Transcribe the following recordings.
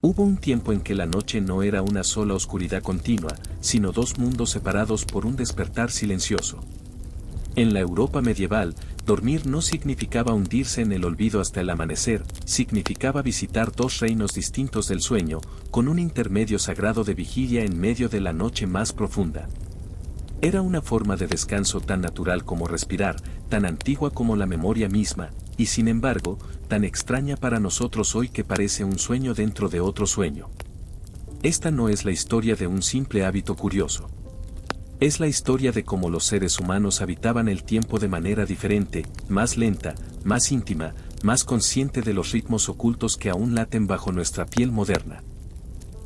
Hubo un tiempo en que la noche no era una sola oscuridad continua, sino dos mundos separados por un despertar silencioso. En la Europa medieval, dormir no significaba hundirse en el olvido hasta el amanecer, significaba visitar dos reinos distintos del sueño, con un intermedio sagrado de vigilia en medio de la noche más profunda. Era una forma de descanso tan natural como respirar, tan antigua como la memoria misma, y sin embargo, tan extraña para nosotros hoy que parece un sueño dentro de otro sueño. Esta no es la historia de un simple hábito curioso. Es la historia de cómo los seres humanos habitaban el tiempo de manera diferente, más lenta, más íntima, más consciente de los ritmos ocultos que aún laten bajo nuestra piel moderna.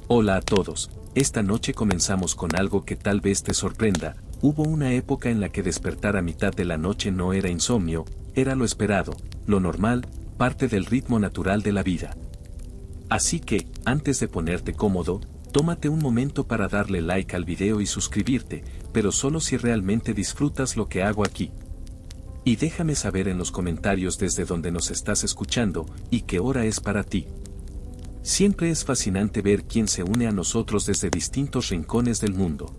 Hola a todos, esta noche comenzamos con algo que tal vez te sorprenda. Hubo una época en la que despertar a mitad de la noche no era insomnio, era lo esperado, lo normal, parte del ritmo natural de la vida. Así que, antes de ponerte cómodo, tómate un momento para darle like al video y suscribirte, pero solo si realmente disfrutas lo que hago aquí. Y déjame saber en los comentarios desde donde nos estás escuchando y qué hora es para ti. Siempre es fascinante ver quién se une a nosotros desde distintos rincones del mundo.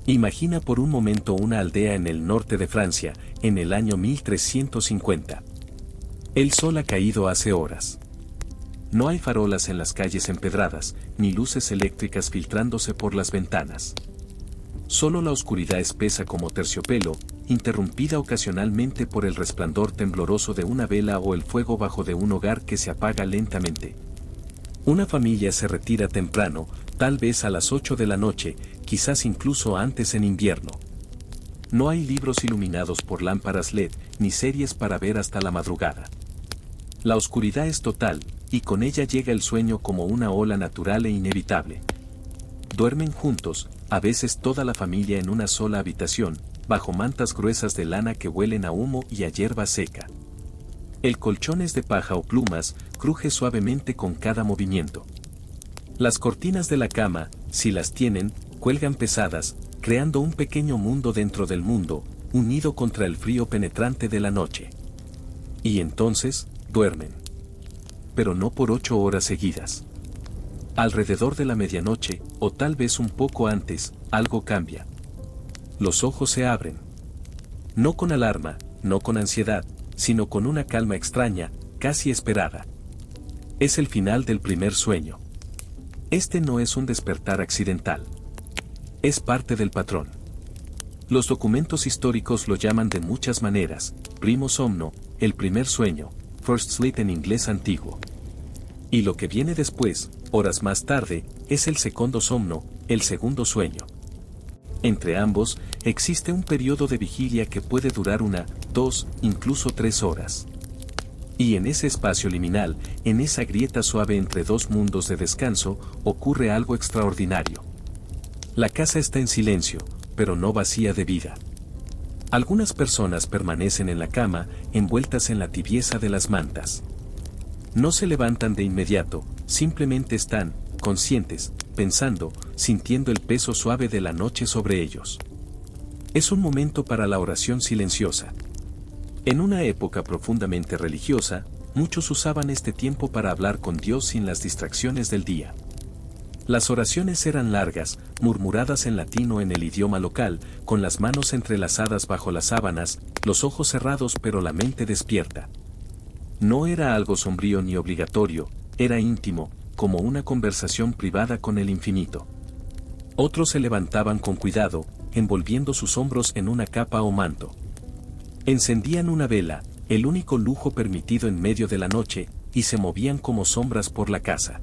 Imagina por un momento una aldea en el norte de Francia, en el año 1350. El sol ha caído hace horas. No hay farolas en las calles empedradas, ni luces eléctricas filtrándose por las ventanas. Solo la oscuridad espesa como terciopelo, interrumpida ocasionalmente por el resplandor tembloroso de una vela o el fuego bajo de un hogar que se apaga lentamente. Una familia se retira temprano, tal vez a las 8 de la noche, quizás incluso antes en invierno. No hay libros iluminados por lámparas LED, ni series para ver hasta la madrugada. La oscuridad es total, y con ella llega el sueño como una ola natural e inevitable. Duermen juntos, a veces toda la familia en una sola habitación, bajo mantas gruesas de lana que huelen a humo y a hierba seca. El colchón es de paja o plumas, cruje suavemente con cada movimiento. Las cortinas de la cama, si las tienen, cuelgan pesadas, creando un pequeño mundo dentro del mundo, unido contra el frío penetrante de la noche. Y entonces, duermen. Pero no por 8 horas seguidas. Alrededor de la medianoche, o tal vez un poco antes, algo cambia. Los ojos se abren. No con alarma, no con ansiedad, sino con una calma extraña, casi esperada. Es el final del primer sueño. Este no es un despertar accidental. Es parte del patrón. Los documentos históricos lo llaman de muchas maneras: primo somno, el primer sueño, first sleep en inglés antiguo. Y lo que viene después, horas más tarde, es el segundo somno, el segundo sueño. Entre ambos, existe un periodo de vigilia que puede durar 1, 2, incluso 3 horas. Y en ese espacio liminal, en esa grieta suave entre dos mundos de descanso, ocurre algo extraordinario. La casa está en silencio, pero no vacía de vida. Algunas personas permanecen en la cama, envueltas en la tibieza de las mantas. No se levantan de inmediato, simplemente están, conscientes, pensando, sintiendo el peso suave de la noche sobre ellos. Es un momento para la oración silenciosa. En una época profundamente religiosa, muchos usaban este tiempo para hablar con Dios sin las distracciones del día. Las oraciones eran largas, murmuradas en latín o en el idioma local, con las manos entrelazadas bajo las sábanas, los ojos cerrados pero la mente despierta. No era algo sombrío ni obligatorio, era íntimo, como una conversación privada con el infinito. Otros se levantaban con cuidado, envolviendo sus hombros en una capa o manto. Encendían una vela, el único lujo permitido en medio de la noche, y se movían como sombras por la casa.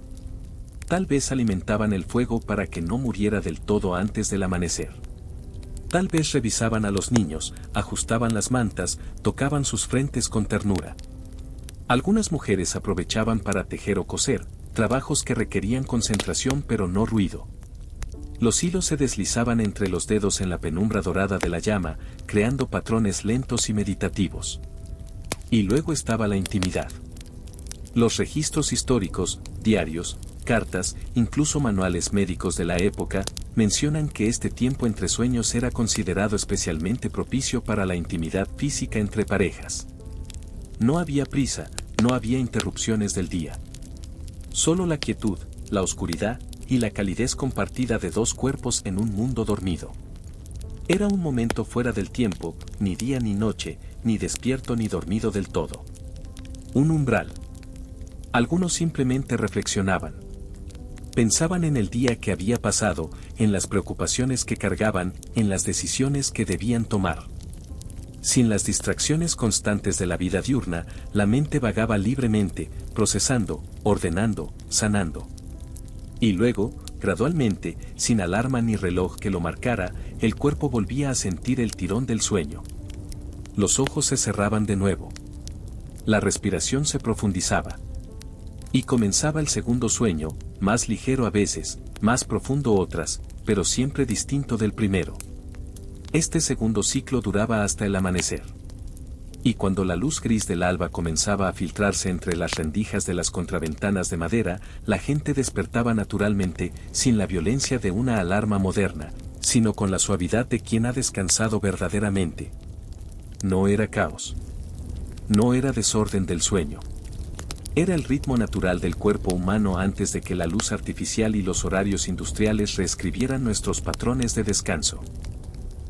Tal vez alimentaban el fuego para que no muriera del todo antes del amanecer. Tal vez revisaban a los niños, ajustaban las mantas, tocaban sus frentes con ternura. Algunas mujeres aprovechaban para tejer o coser, trabajos que requerían concentración pero no ruido. Los hilos se deslizaban entre los dedos en la penumbra dorada de la llama, creando patrones lentos y meditativos. Y luego estaba la intimidad. Los registros históricos, diarios, cartas, incluso manuales médicos de la época, mencionan que este tiempo entre sueños era considerado especialmente propicio para la intimidad física entre parejas. No había prisa, no había interrupciones del día. Solo la quietud, la oscuridad y la calidez compartida de dos cuerpos en un mundo dormido. Era un momento fuera del tiempo, ni día ni noche, ni despierto ni dormido del todo. Un umbral. Algunos simplemente reflexionaban. Pensaban en el día que había pasado, en las preocupaciones que cargaban, en las decisiones que debían tomar. Sin las distracciones constantes de la vida diurna, la mente vagaba libremente, procesando, ordenando, sanando. Y luego, gradualmente, sin alarma ni reloj que lo marcara, el cuerpo volvía a sentir el tirón del sueño. Los ojos se cerraban de nuevo. La respiración se profundizaba. Y comenzaba el segundo sueño, más ligero a veces, más profundo otras, pero siempre distinto del primero. Este segundo ciclo duraba hasta el amanecer. Y cuando la luz gris del alba comenzaba a filtrarse entre las rendijas de las contraventanas de madera, la gente despertaba naturalmente, sin la violencia de una alarma moderna, sino con la suavidad de quien ha descansado verdaderamente. No era caos. No era desorden del sueño. Era el ritmo natural del cuerpo humano antes de que la luz artificial y los horarios industriales reescribieran nuestros patrones de descanso.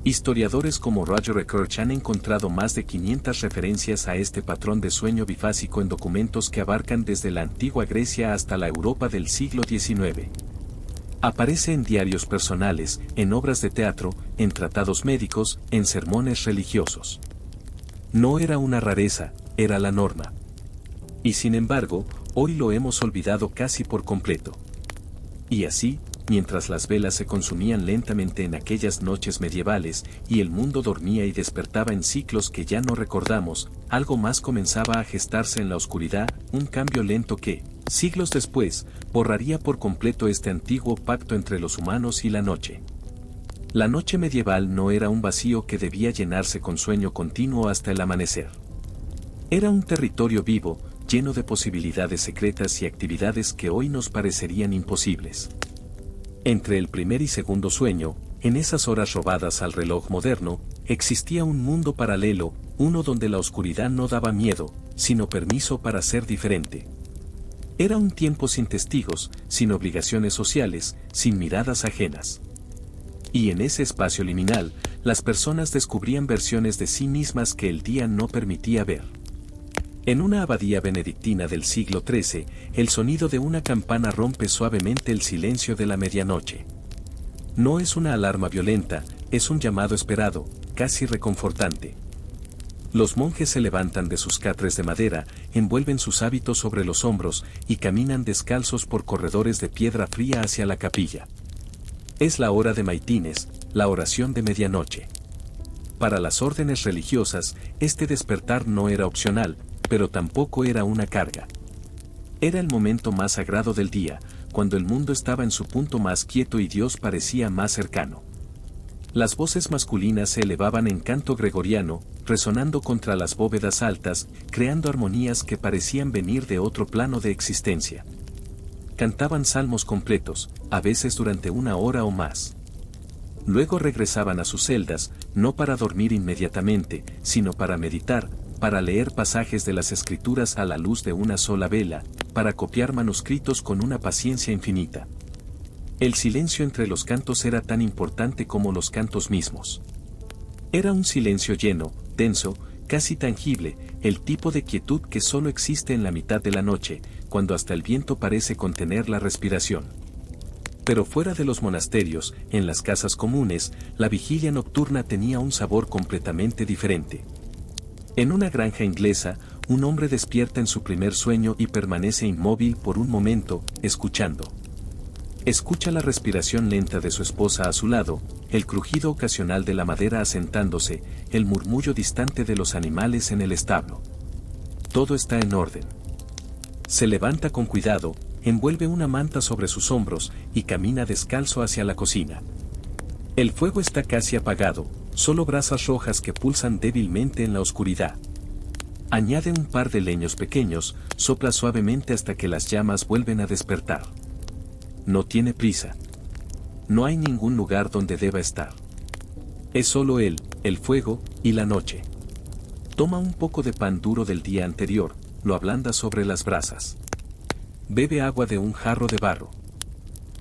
Historiadores como Roger Ekirch han encontrado más de 500 referencias a este patrón de sueño bifásico en documentos que abarcan desde la antigua Grecia hasta la Europa del siglo XIX. Aparece en diarios personales, en obras de teatro, en tratados médicos, en sermones religiosos. No era una rareza, era la norma. Y sin embargo, hoy lo hemos olvidado casi por completo. Y así, mientras las velas se consumían lentamente en aquellas noches medievales, y el mundo dormía y despertaba en ciclos que ya no recordamos, algo más comenzaba a gestarse en la oscuridad, un cambio lento que, siglos después, borraría por completo este antiguo pacto entre los humanos y la noche. La noche medieval no era un vacío que debía llenarse con sueño continuo hasta el amanecer. Era un territorio vivo, lleno de posibilidades secretas y actividades que hoy nos parecerían imposibles. Entre el primer y segundo sueño, en esas horas robadas al reloj moderno, existía un mundo paralelo, uno donde la oscuridad no daba miedo, sino permiso para ser diferente. Era un tiempo sin testigos, sin obligaciones sociales, sin miradas ajenas. Y en ese espacio liminal, las personas descubrían versiones de sí mismas que el día no permitía ver. En una abadía benedictina del siglo XIII, el sonido de una campana rompe suavemente el silencio de la medianoche. No es una alarma violenta, es un llamado esperado, casi reconfortante. Los monjes se levantan de sus catres de madera, envuelven sus hábitos sobre los hombros y caminan descalzos por corredores de piedra fría hacia la capilla. Es la hora de maitines, la oración de medianoche. Para las órdenes religiosas, este despertar no era opcional, pero tampoco era una carga. Era el momento más sagrado del día, cuando el mundo estaba en su punto más quieto y Dios parecía más cercano. Las voces masculinas se elevaban en canto gregoriano, resonando contra las bóvedas altas, creando armonías que parecían venir de otro plano de existencia. Cantaban salmos completos, a veces durante una hora o más. Luego regresaban a sus celdas, no para dormir inmediatamente, sino para meditar, para leer pasajes de las Escrituras a la luz de una sola vela, para copiar manuscritos con una paciencia infinita. El silencio entre los cantos era tan importante como los cantos mismos. Era un silencio lleno, denso, casi tangible, el tipo de quietud que solo existe en la mitad de la noche, cuando hasta el viento parece contener la respiración. Pero fuera de los monasterios, en las casas comunes, la vigilia nocturna tenía un sabor completamente diferente. En una granja inglesa, un hombre despierta en su primer sueño y permanece inmóvil por un momento, escuchando. Escucha la respiración lenta de su esposa a su lado, el crujido ocasional de la madera asentándose, el murmullo distante de los animales en el establo. Todo está en orden. Se levanta con cuidado, envuelve una manta sobre sus hombros y camina descalzo hacia la cocina. El fuego está casi apagado, solo brasas rojas que pulsan débilmente en la oscuridad. Añade un par de leños pequeños, sopla suavemente hasta que las llamas vuelven a despertar. No tiene prisa. No hay ningún lugar donde deba estar. Es solo él, el fuego, y la noche. Toma un poco de pan duro del día anterior, lo ablanda sobre las brasas. Bebe agua de un jarro de barro.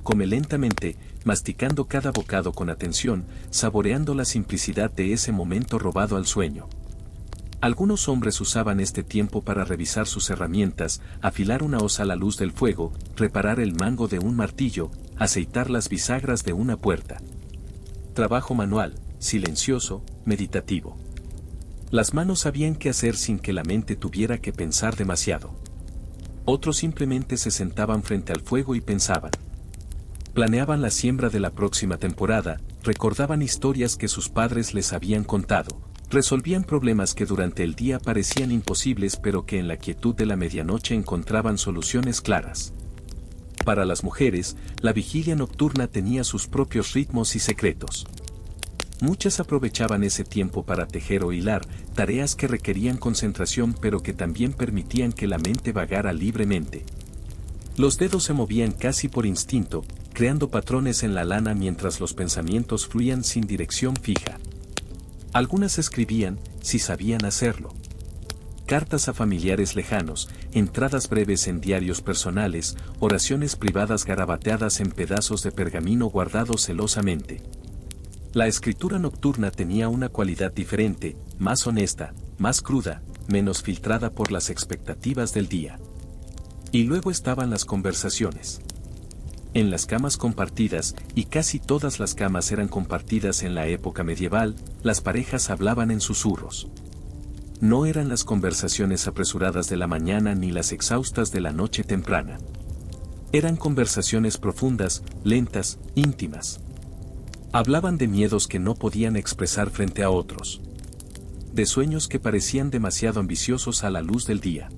come lentamente, masticando cada bocado con atención, saboreando la simplicidad de ese momento robado al sueño. Algunos hombres usaban este tiempo para revisar sus herramientas, afilar una hoz a la luz del fuego, reparar el mango de un martillo, aceitar las bisagras de una puerta. Trabajo manual, silencioso, meditativo. Las manos sabían qué hacer sin que la mente tuviera que pensar demasiado. Otros simplemente se sentaban frente al fuego y pensaban. Planeaban la siembra de la próxima temporada, recordaban historias que sus padres les habían contado, resolvían problemas que durante el día parecían imposibles pero que en la quietud de la medianoche encontraban soluciones claras. Para las mujeres, la vigilia nocturna tenía sus propios ritmos y secretos. Muchas aprovechaban ese tiempo para tejer o hilar, tareas que requerían concentración pero que también permitían que la mente vagara libremente. Los dedos se movían casi por instinto, creando patrones en la lana mientras los pensamientos fluían sin dirección fija. Algunas escribían, si sabían hacerlo. Cartas a familiares lejanos, entradas breves en diarios personales, oraciones privadas garabateadas en pedazos de pergamino guardados celosamente. La escritura nocturna tenía una cualidad diferente, más honesta, más cruda, menos filtrada por las expectativas del día. Y luego estaban las conversaciones. En las camas compartidas, y casi todas las camas eran compartidas en la época medieval, las parejas hablaban en susurros. No eran las conversaciones apresuradas de la mañana ni las exhaustas de la noche temprana. Eran conversaciones profundas, lentas, íntimas. Hablaban de miedos que no podían expresar frente a otros. De sueños que parecían demasiado ambiciosos a la luz del día.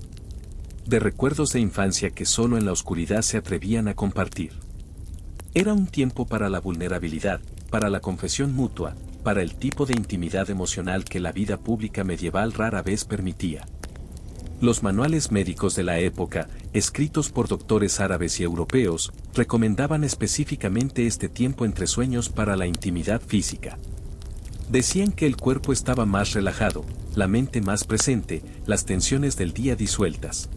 De recuerdos de infancia que solo en la oscuridad se atrevían a compartir. Era un tiempo para la vulnerabilidad, para la confesión mutua, para el tipo de intimidad emocional que la vida pública medieval rara vez permitía. Los manuales médicos de la época, escritos por doctores árabes y europeos, recomendaban específicamente este tiempo entre sueños para la intimidad física. Decían que el cuerpo estaba más relajado, la mente más presente, las tensiones del día disueltas.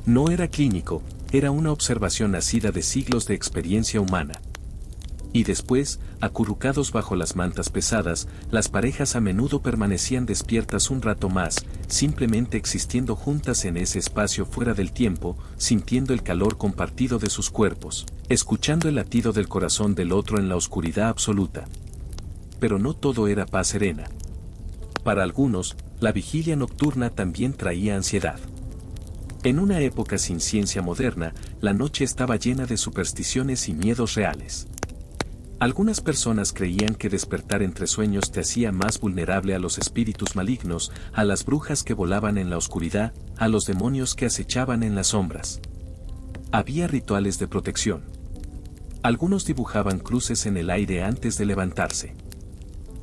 No era clínico, era una observación nacida de siglos de experiencia humana. Y después, acurrucados bajo las mantas pesadas, las parejas a menudo permanecían despiertas un rato más, simplemente existiendo juntas en ese espacio fuera del tiempo, sintiendo el calor compartido de sus cuerpos, escuchando el latido del corazón del otro en la oscuridad absoluta. Pero no todo era paz serena. Para algunos, la vigilia nocturna también traía ansiedad. En una época sin ciencia moderna, la noche estaba llena de supersticiones y miedos reales. Algunas personas creían que despertar entre sueños te hacía más vulnerable a los espíritus malignos, a las brujas que volaban en la oscuridad, a los demonios que acechaban en las sombras. Había rituales de protección. Algunos dibujaban cruces en el aire antes de levantarse.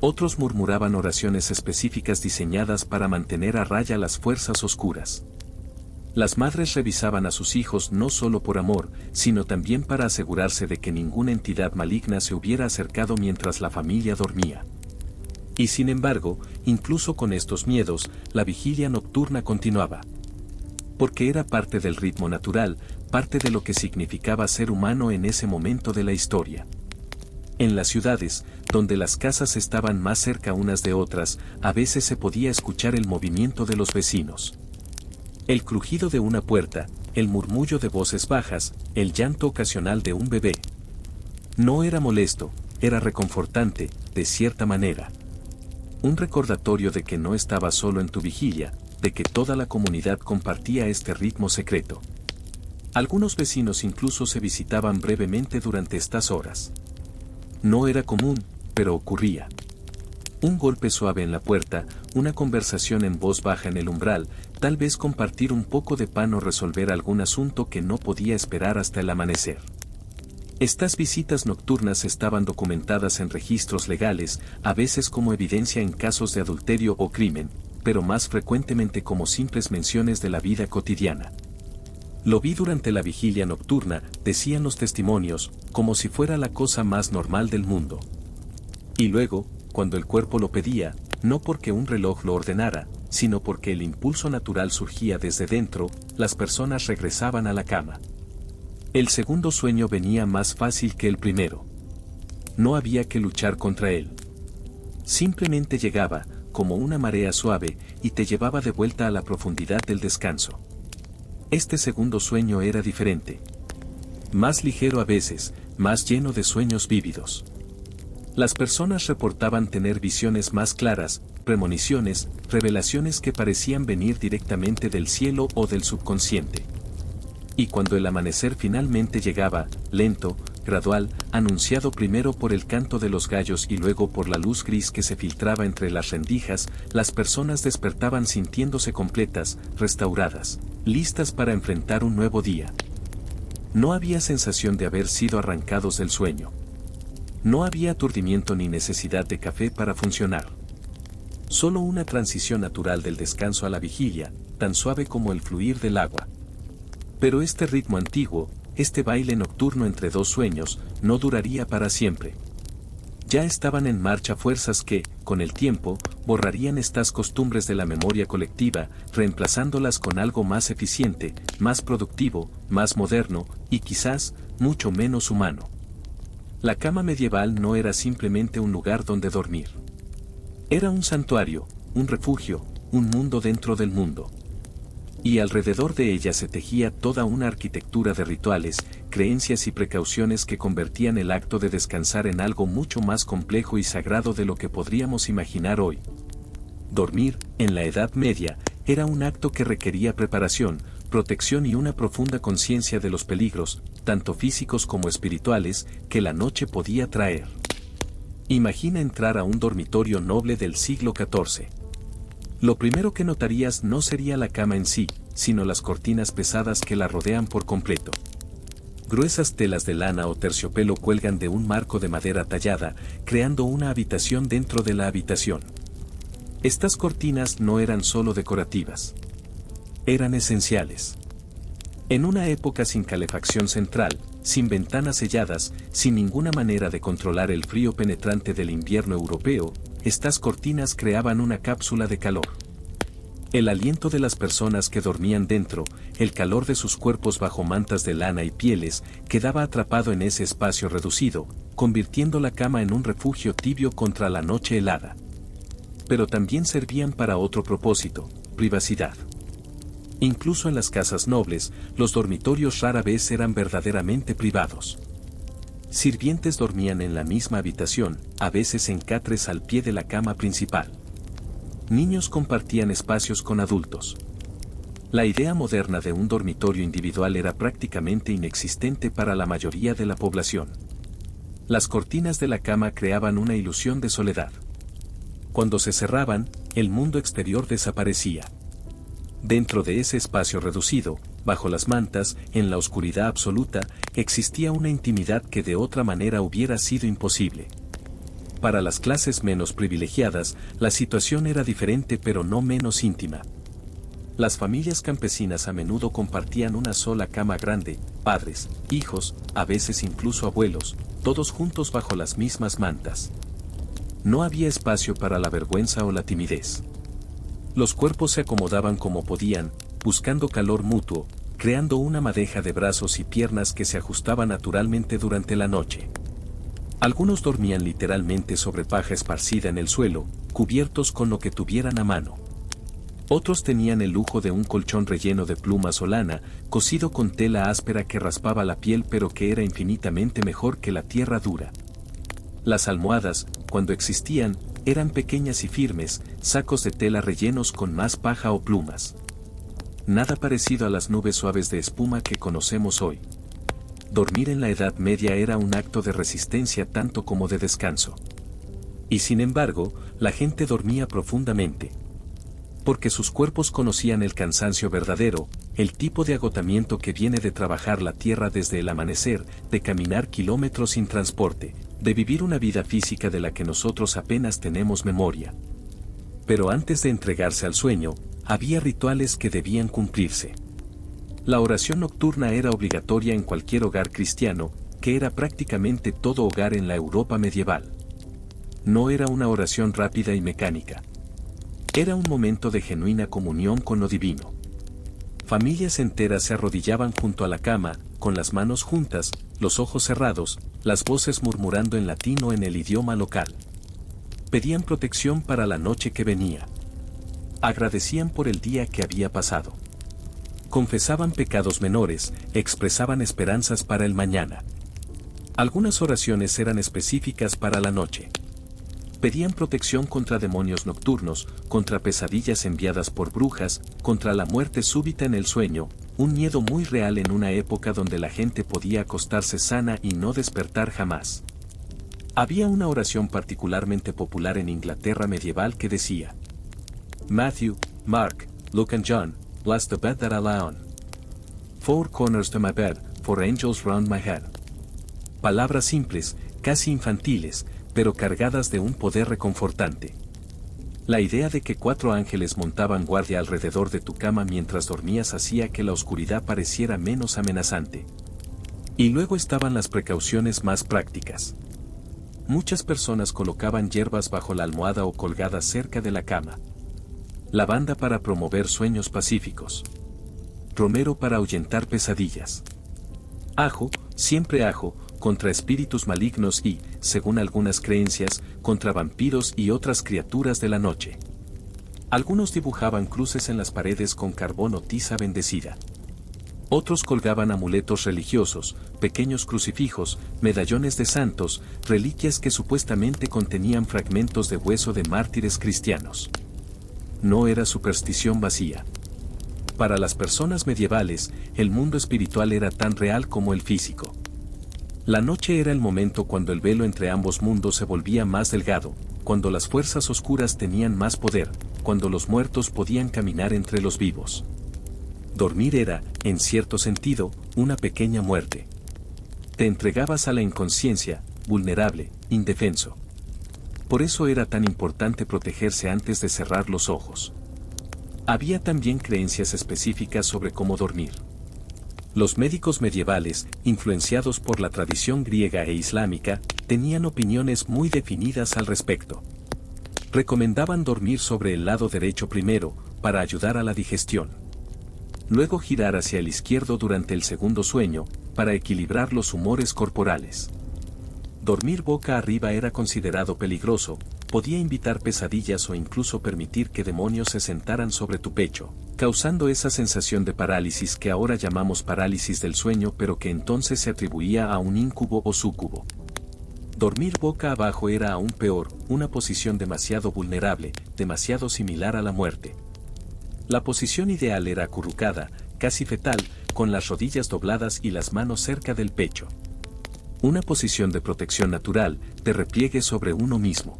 Otros murmuraban oraciones específicas diseñadas para mantener a raya las fuerzas oscuras. Las madres revisaban a sus hijos no solo por amor, sino también para asegurarse de que ninguna entidad maligna se hubiera acercado mientras la familia dormía. Y sin embargo, incluso con estos miedos, la vigilia nocturna continuaba. Porque era parte del ritmo natural, parte de lo que significaba ser humano en ese momento de la historia. En las ciudades, donde las casas estaban más cerca unas de otras, a veces se podía escuchar el movimiento de los vecinos. El crujido de una puerta, el murmullo de voces bajas, el llanto ocasional de un bebé. No era molesto, era reconfortante, de cierta manera. Un recordatorio de que no estaba solo en tu vigilia, de que toda la comunidad compartía este ritmo secreto. Algunos vecinos incluso se visitaban brevemente durante estas horas. No era común, pero ocurría. Un golpe suave en la puerta, una conversación en voz baja en el umbral, tal vez compartir un poco de pan o resolver algún asunto que no podía esperar hasta el amanecer. Estas visitas nocturnas estaban documentadas en registros legales, a veces como evidencia en casos de adulterio o crimen, pero más frecuentemente como simples menciones de la vida cotidiana. Lo vi durante la vigilia nocturna, decían los testimonios, como si fuera la cosa más normal del mundo. Y luego, cuando el cuerpo lo pedía, no porque un reloj lo ordenara, sino porque el impulso natural surgía desde dentro, las personas regresaban a la cama. El segundo sueño venía más fácil que el primero. No había que luchar contra él. Simplemente llegaba, como una marea suave, y te llevaba de vuelta a la profundidad del descanso. Este segundo sueño era diferente. Más ligero a veces, más lleno de sueños vívidos. Las personas reportaban tener visiones más claras, premoniciones, revelaciones que parecían venir directamente del cielo o del subconsciente. Y cuando el amanecer finalmente llegaba, lento, gradual, anunciado primero por el canto de los gallos y luego por la luz gris que se filtraba entre las rendijas, las personas despertaban sintiéndose completas, restauradas, listas para enfrentar un nuevo día. No había sensación de haber sido arrancados del sueño. No había aturdimiento ni necesidad de café para funcionar. Solo una transición natural del descanso a la vigilia, tan suave como el fluir del agua. Pero este ritmo antiguo, este baile nocturno entre dos sueños, no duraría para siempre. Ya estaban en marcha fuerzas que, con el tiempo, borrarían estas costumbres de la memoria colectiva, reemplazándolas con algo más eficiente, más productivo, más moderno, y quizás, mucho menos humano. La cama medieval no era simplemente un lugar donde dormir. Era un santuario, un refugio, un mundo dentro del mundo. Y alrededor de ella se tejía toda una arquitectura de rituales, creencias y precauciones que convertían el acto de descansar en algo mucho más complejo y sagrado de lo que podríamos imaginar hoy. Dormir, en la Edad Media, era un acto que requería preparación, protección y una profunda conciencia de los peligros, tanto físicos como espirituales, que la noche podía traer. Imagina entrar a un dormitorio noble del siglo XIV. Lo primero que notarías no sería la cama en sí, sino las cortinas pesadas que la rodean por completo. Gruesas telas de lana o terciopelo cuelgan de un marco de madera tallada, creando una habitación dentro de la habitación. Estas cortinas no eran solo decorativas. Eran esenciales. En una época sin calefacción central, sin ventanas selladas, sin ninguna manera de controlar el frío penetrante del invierno europeo, estas cortinas creaban una cápsula de calor. El aliento de las personas que dormían dentro, el calor de sus cuerpos bajo mantas de lana y pieles, quedaba atrapado en ese espacio reducido, convirtiendo la cama en un refugio tibio contra la noche helada. Pero también servían para otro propósito, privacidad. Incluso en las casas nobles, los dormitorios rara vez eran verdaderamente privados. Sirvientes dormían en la misma habitación, a veces en catres al pie de la cama principal. Niños compartían espacios con adultos. La idea moderna de un dormitorio individual era prácticamente inexistente para la mayoría de la población. Las cortinas de la cama creaban una ilusión de soledad. Cuando se cerraban, el mundo exterior desaparecía. Dentro de ese espacio reducido, bajo las mantas, en la oscuridad absoluta, existía una intimidad que de otra manera hubiera sido imposible. Para las clases menos privilegiadas, la situación era diferente pero no menos íntima. Las familias campesinas a menudo compartían una sola cama grande, padres, hijos, a veces incluso abuelos, todos juntos bajo las mismas mantas. No había espacio para la vergüenza o la timidez. Los cuerpos se acomodaban como podían, buscando calor mutuo, creando una madeja de brazos y piernas que se ajustaba naturalmente durante la noche. Algunos dormían literalmente sobre paja esparcida en el suelo, cubiertos con lo que tuvieran a mano. Otros tenían el lujo de un colchón relleno de plumas o lana, cosido con tela áspera que raspaba la piel pero que era infinitamente mejor que la tierra dura. Las almohadas, cuando existían, eran pequeñas y firmes, sacos de tela rellenos con más paja o plumas. Nada parecido a las nubes suaves de espuma que conocemos hoy. Dormir en la Edad Media era un acto de resistencia tanto como de descanso. Y sin embargo, la gente dormía profundamente. Porque sus cuerpos conocían el cansancio verdadero, el tipo de agotamiento que viene de trabajar la tierra desde el amanecer, de caminar kilómetros sin transporte, de vivir una vida física de la que nosotros apenas tenemos memoria. Pero antes de entregarse al sueño, había rituales que debían cumplirse. La oración nocturna era obligatoria en cualquier hogar cristiano, que era prácticamente todo hogar en la Europa medieval. No era una oración rápida y mecánica. Era un momento de genuina comunión con lo divino. Familias enteras se arrodillaban junto a la cama, con las manos juntas, los ojos cerrados, las voces murmurando en latín o en el idioma local. Pedían protección para la noche que venía. Agradecían por el día que había pasado. Confesaban pecados menores, expresaban esperanzas para el mañana. Algunas oraciones eran específicas para la noche. Pedían protección contra demonios nocturnos, contra pesadillas enviadas por brujas, contra la muerte súbita en el sueño, un miedo muy real en una época donde la gente podía acostarse sana y no despertar jamás. Había una oración particularmente popular en Inglaterra medieval que decía: Matthew, Mark, Luke and John, bless the bed that I lie on. Four corners to my bed, four angels round my head. Palabras simples, casi infantiles, pero cargadas de un poder reconfortante. La idea de que 4 ángeles montaban guardia alrededor de tu cama mientras dormías hacía que la oscuridad pareciera menos amenazante. Y luego estaban las precauciones más prácticas. Muchas personas colocaban hierbas bajo la almohada o colgadas cerca de la cama. Lavanda para promover sueños pacíficos. Romero para ahuyentar pesadillas. Ajo, siempre ajo, contra espíritus malignos y, según algunas creencias, contra vampiros y otras criaturas de la noche. Algunos dibujaban cruces en las paredes con carbón o tiza bendecida. Otros colgaban amuletos religiosos, pequeños crucifijos, medallones de santos, reliquias que supuestamente contenían fragmentos de hueso de mártires cristianos. No era superstición vacía. Para las personas medievales, el mundo espiritual era tan real como el físico. La noche era el momento cuando el velo entre ambos mundos se volvía más delgado, cuando las fuerzas oscuras tenían más poder, cuando los muertos podían caminar entre los vivos. Dormir era, en cierto sentido, una pequeña muerte. Te entregabas a la inconsciencia, vulnerable, indefenso. Por eso era tan importante protegerse antes de cerrar los ojos. Había también creencias específicas sobre cómo dormir. Los médicos medievales, influenciados por la tradición griega e islámica, tenían opiniones muy definidas al respecto. Recomendaban dormir sobre el lado derecho primero, para ayudar a la digestión. Luego girar hacia el izquierdo durante el segundo sueño, para equilibrar los humores corporales. Dormir boca arriba era considerado peligroso, podía invitar pesadillas o incluso permitir que demonios se sentaran sobre tu pecho, causando esa sensación de parálisis que ahora llamamos parálisis del sueño, pero que entonces se atribuía a un íncubo o súcubo. Dormir boca abajo era aún peor, una posición demasiado vulnerable, demasiado similar a la muerte. La posición ideal era acurrucada, casi fetal, con las rodillas dobladas y las manos cerca del pecho. Una posición de protección natural, de repliegue sobre uno mismo.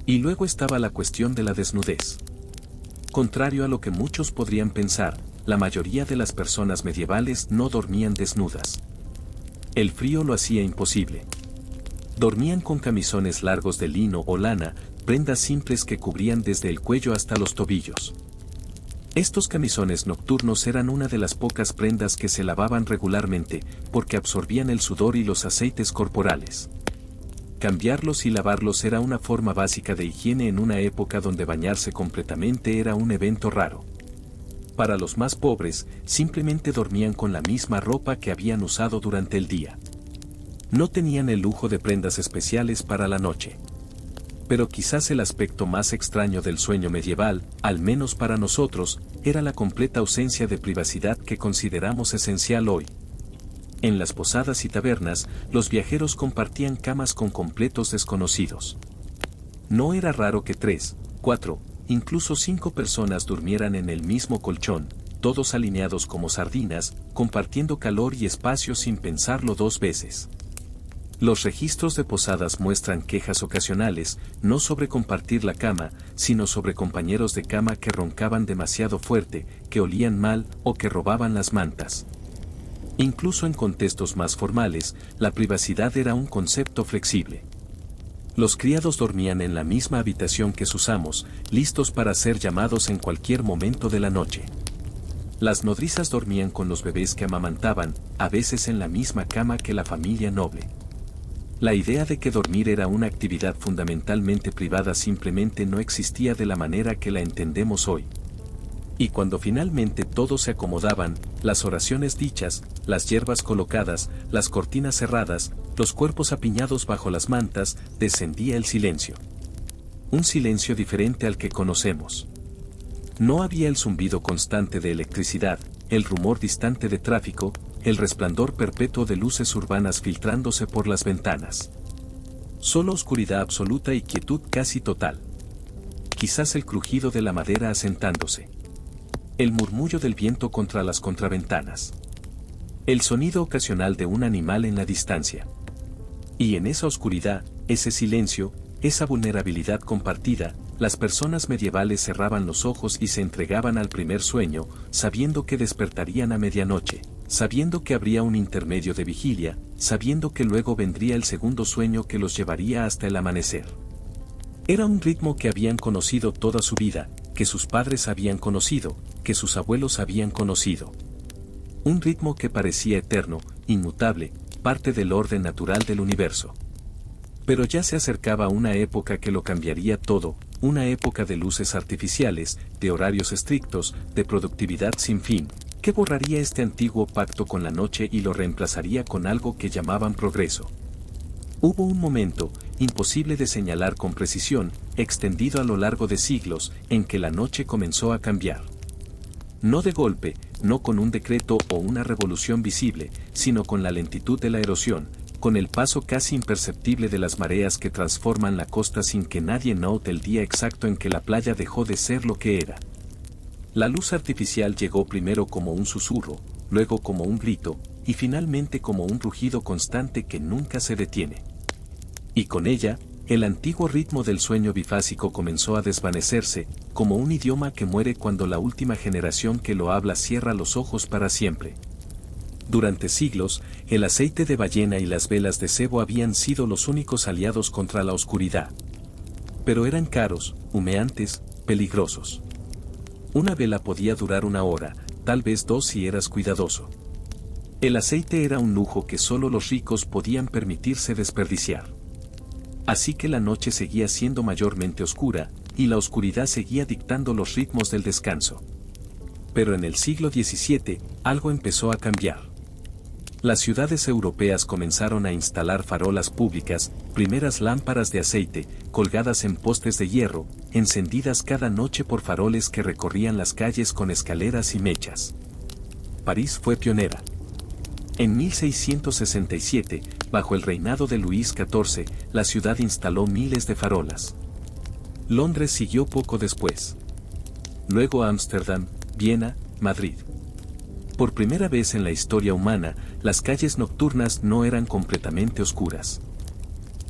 Y luego estaba la cuestión de la desnudez. Contrario a lo que muchos podrían pensar, la mayoría de las personas medievales no dormían desnudas. El frío lo hacía imposible. Dormían con camisones largos de lino o lana, prendas simples que cubrían desde el cuello hasta los tobillos. Estos camisones nocturnos eran una de las pocas prendas que se lavaban regularmente, porque absorbían el sudor y los aceites corporales. Cambiarlos y lavarlos era una forma básica de higiene en una época donde bañarse completamente era un evento raro. Para los más pobres, simplemente dormían con la misma ropa que habían usado durante el día. No tenían el lujo de prendas especiales para la noche. Pero quizás el aspecto más extraño del sueño medieval, al menos para nosotros, era la completa ausencia de privacidad que consideramos esencial hoy. En las posadas y tabernas, los viajeros compartían camas con completos desconocidos. No era raro que 3, 4, incluso 5 personas durmieran en el mismo colchón, todos alineados como sardinas, compartiendo calor y espacio sin pensarlo 2 veces. Los registros de posadas muestran quejas ocasionales, no sobre compartir la cama, sino sobre compañeros de cama que roncaban demasiado fuerte, que olían mal o que robaban las mantas. Incluso en contextos más formales, la privacidad era un concepto flexible. Los criados dormían en la misma habitación que sus amos, listos para ser llamados en cualquier momento de la noche. Las nodrizas dormían con los bebés que amamantaban, a veces en la misma cama que la familia noble. La idea de que dormir era una actividad fundamentalmente privada simplemente no existía de la manera que la entendemos hoy. Y cuando finalmente todos se acomodaban, las oraciones dichas, las hierbas colocadas, las cortinas cerradas, los cuerpos apiñados bajo las mantas, descendía el silencio. Un silencio diferente al que conocemos. No había el zumbido constante de electricidad, el rumor distante de tráfico, el resplandor perpetuo de luces urbanas filtrándose por las ventanas. Solo oscuridad absoluta y quietud casi total. Quizás el crujido de la madera asentándose. El murmullo del viento contra las contraventanas. El sonido ocasional de un animal en la distancia. Y en esa oscuridad, ese silencio, esa vulnerabilidad compartida, las personas medievales cerraban los ojos y se entregaban al primer sueño, sabiendo que despertarían a medianoche, sabiendo que habría un intermedio de vigilia, sabiendo que luego vendría el segundo sueño que los llevaría hasta el amanecer. Era un ritmo que habían conocido toda su vida, que sus padres habían conocido, que sus abuelos habían conocido. Un ritmo que parecía eterno, inmutable, parte del orden natural del universo. Pero ya se acercaba una época que lo cambiaría todo, una época de luces artificiales, de horarios estrictos, de productividad sin fin, que borraría este antiguo pacto con la noche y lo reemplazaría con algo que llamaban progreso. Hubo un momento, imposible de señalar con precisión, extendido a lo largo de siglos, en que la noche comenzó a cambiar. No de golpe, no con un decreto o una revolución visible, sino con la lentitud de la erosión, con el paso casi imperceptible de las mareas que transforman la costa sin que nadie note el día exacto en que la playa dejó de ser lo que era. La luz artificial llegó primero como un susurro, luego como un grito, y finalmente como un rugido constante que nunca se detiene. Y con ella, el antiguo ritmo del sueño bifásico comenzó a desvanecerse, como un idioma que muere cuando la última generación que lo habla cierra los ojos para siempre. Durante siglos, el aceite de ballena y las velas de cebo habían sido los únicos aliados contra la oscuridad. Pero eran caros, humeantes, peligrosos. Una vela podía durar 1 hora, tal vez 2 si eras cuidadoso. El aceite era un lujo que solo los ricos podían permitirse desperdiciar. Así que la noche seguía siendo mayormente oscura, y la oscuridad seguía dictando los ritmos del descanso. Pero en el siglo XVII, algo empezó a cambiar. Las ciudades europeas comenzaron a instalar farolas públicas, primeras lámparas de aceite, colgadas en postes de hierro, encendidas cada noche por faroles que recorrían las calles con escaleras y mechas. París fue pionera. En 1667, bajo el reinado de Luis XIV, la ciudad instaló miles de farolas. Londres siguió poco después. Luego Ámsterdam, Viena, Madrid. Por primera vez en la historia humana, las calles nocturnas no eran completamente oscuras.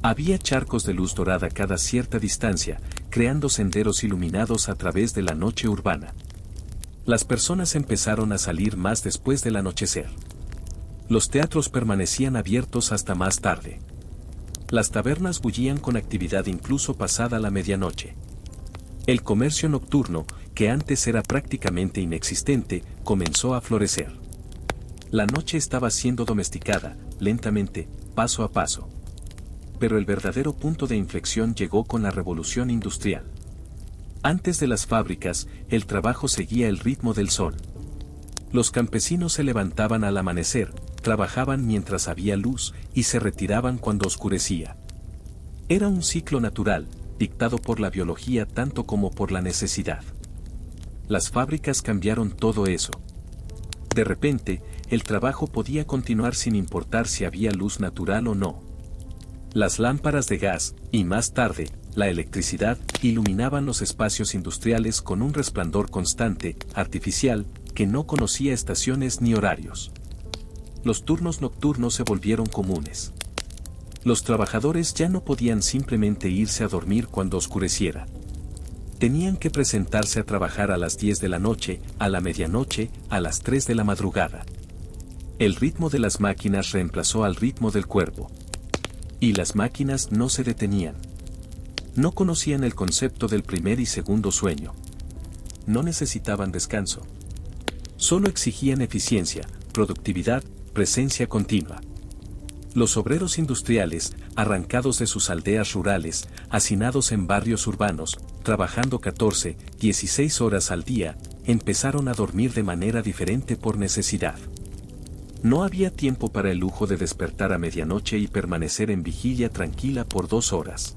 Había charcos de luz dorada cada cierta distancia, creando senderos iluminados a través de la noche urbana. Las personas empezaron a salir más después del anochecer. Los teatros permanecían abiertos hasta más tarde. Las tabernas bullían con actividad incluso pasada la medianoche. El comercio nocturno, que antes era prácticamente inexistente, comenzó a florecer. La noche estaba siendo domesticada, lentamente, paso a paso. Pero el verdadero punto de inflexión llegó con la revolución industrial. Antes de las fábricas, el trabajo seguía el ritmo del sol. Los campesinos se levantaban al amanecer, trabajaban mientras había luz y se retiraban cuando oscurecía. Era un ciclo natural, dictado por la biología tanto como por la necesidad. Las fábricas cambiaron todo eso. De repente, el trabajo podía continuar sin importar si había luz natural o no. Las lámparas de gas, y más tarde, la electricidad, iluminaban los espacios industriales con un resplandor constante, artificial, que no conocía estaciones ni horarios. Los turnos nocturnos se volvieron comunes. Los trabajadores ya no podían simplemente irse a dormir cuando oscureciera. Tenían que presentarse a trabajar a las 10 de la noche, a la medianoche, a las 3 de la madrugada. El ritmo de las máquinas reemplazó al ritmo del cuerpo. Y las máquinas no se detenían. No conocían el concepto del primer y segundo sueño. No necesitaban descanso. Solo exigían eficiencia, productividad, presencia continua. Los obreros industriales, arrancados de sus aldeas rurales, hacinados en barrios urbanos, trabajando 14, 16 horas al día, empezaron a dormir de manera diferente por necesidad. No había tiempo para el lujo de despertar a medianoche y permanecer en vigilia tranquila por 2 horas.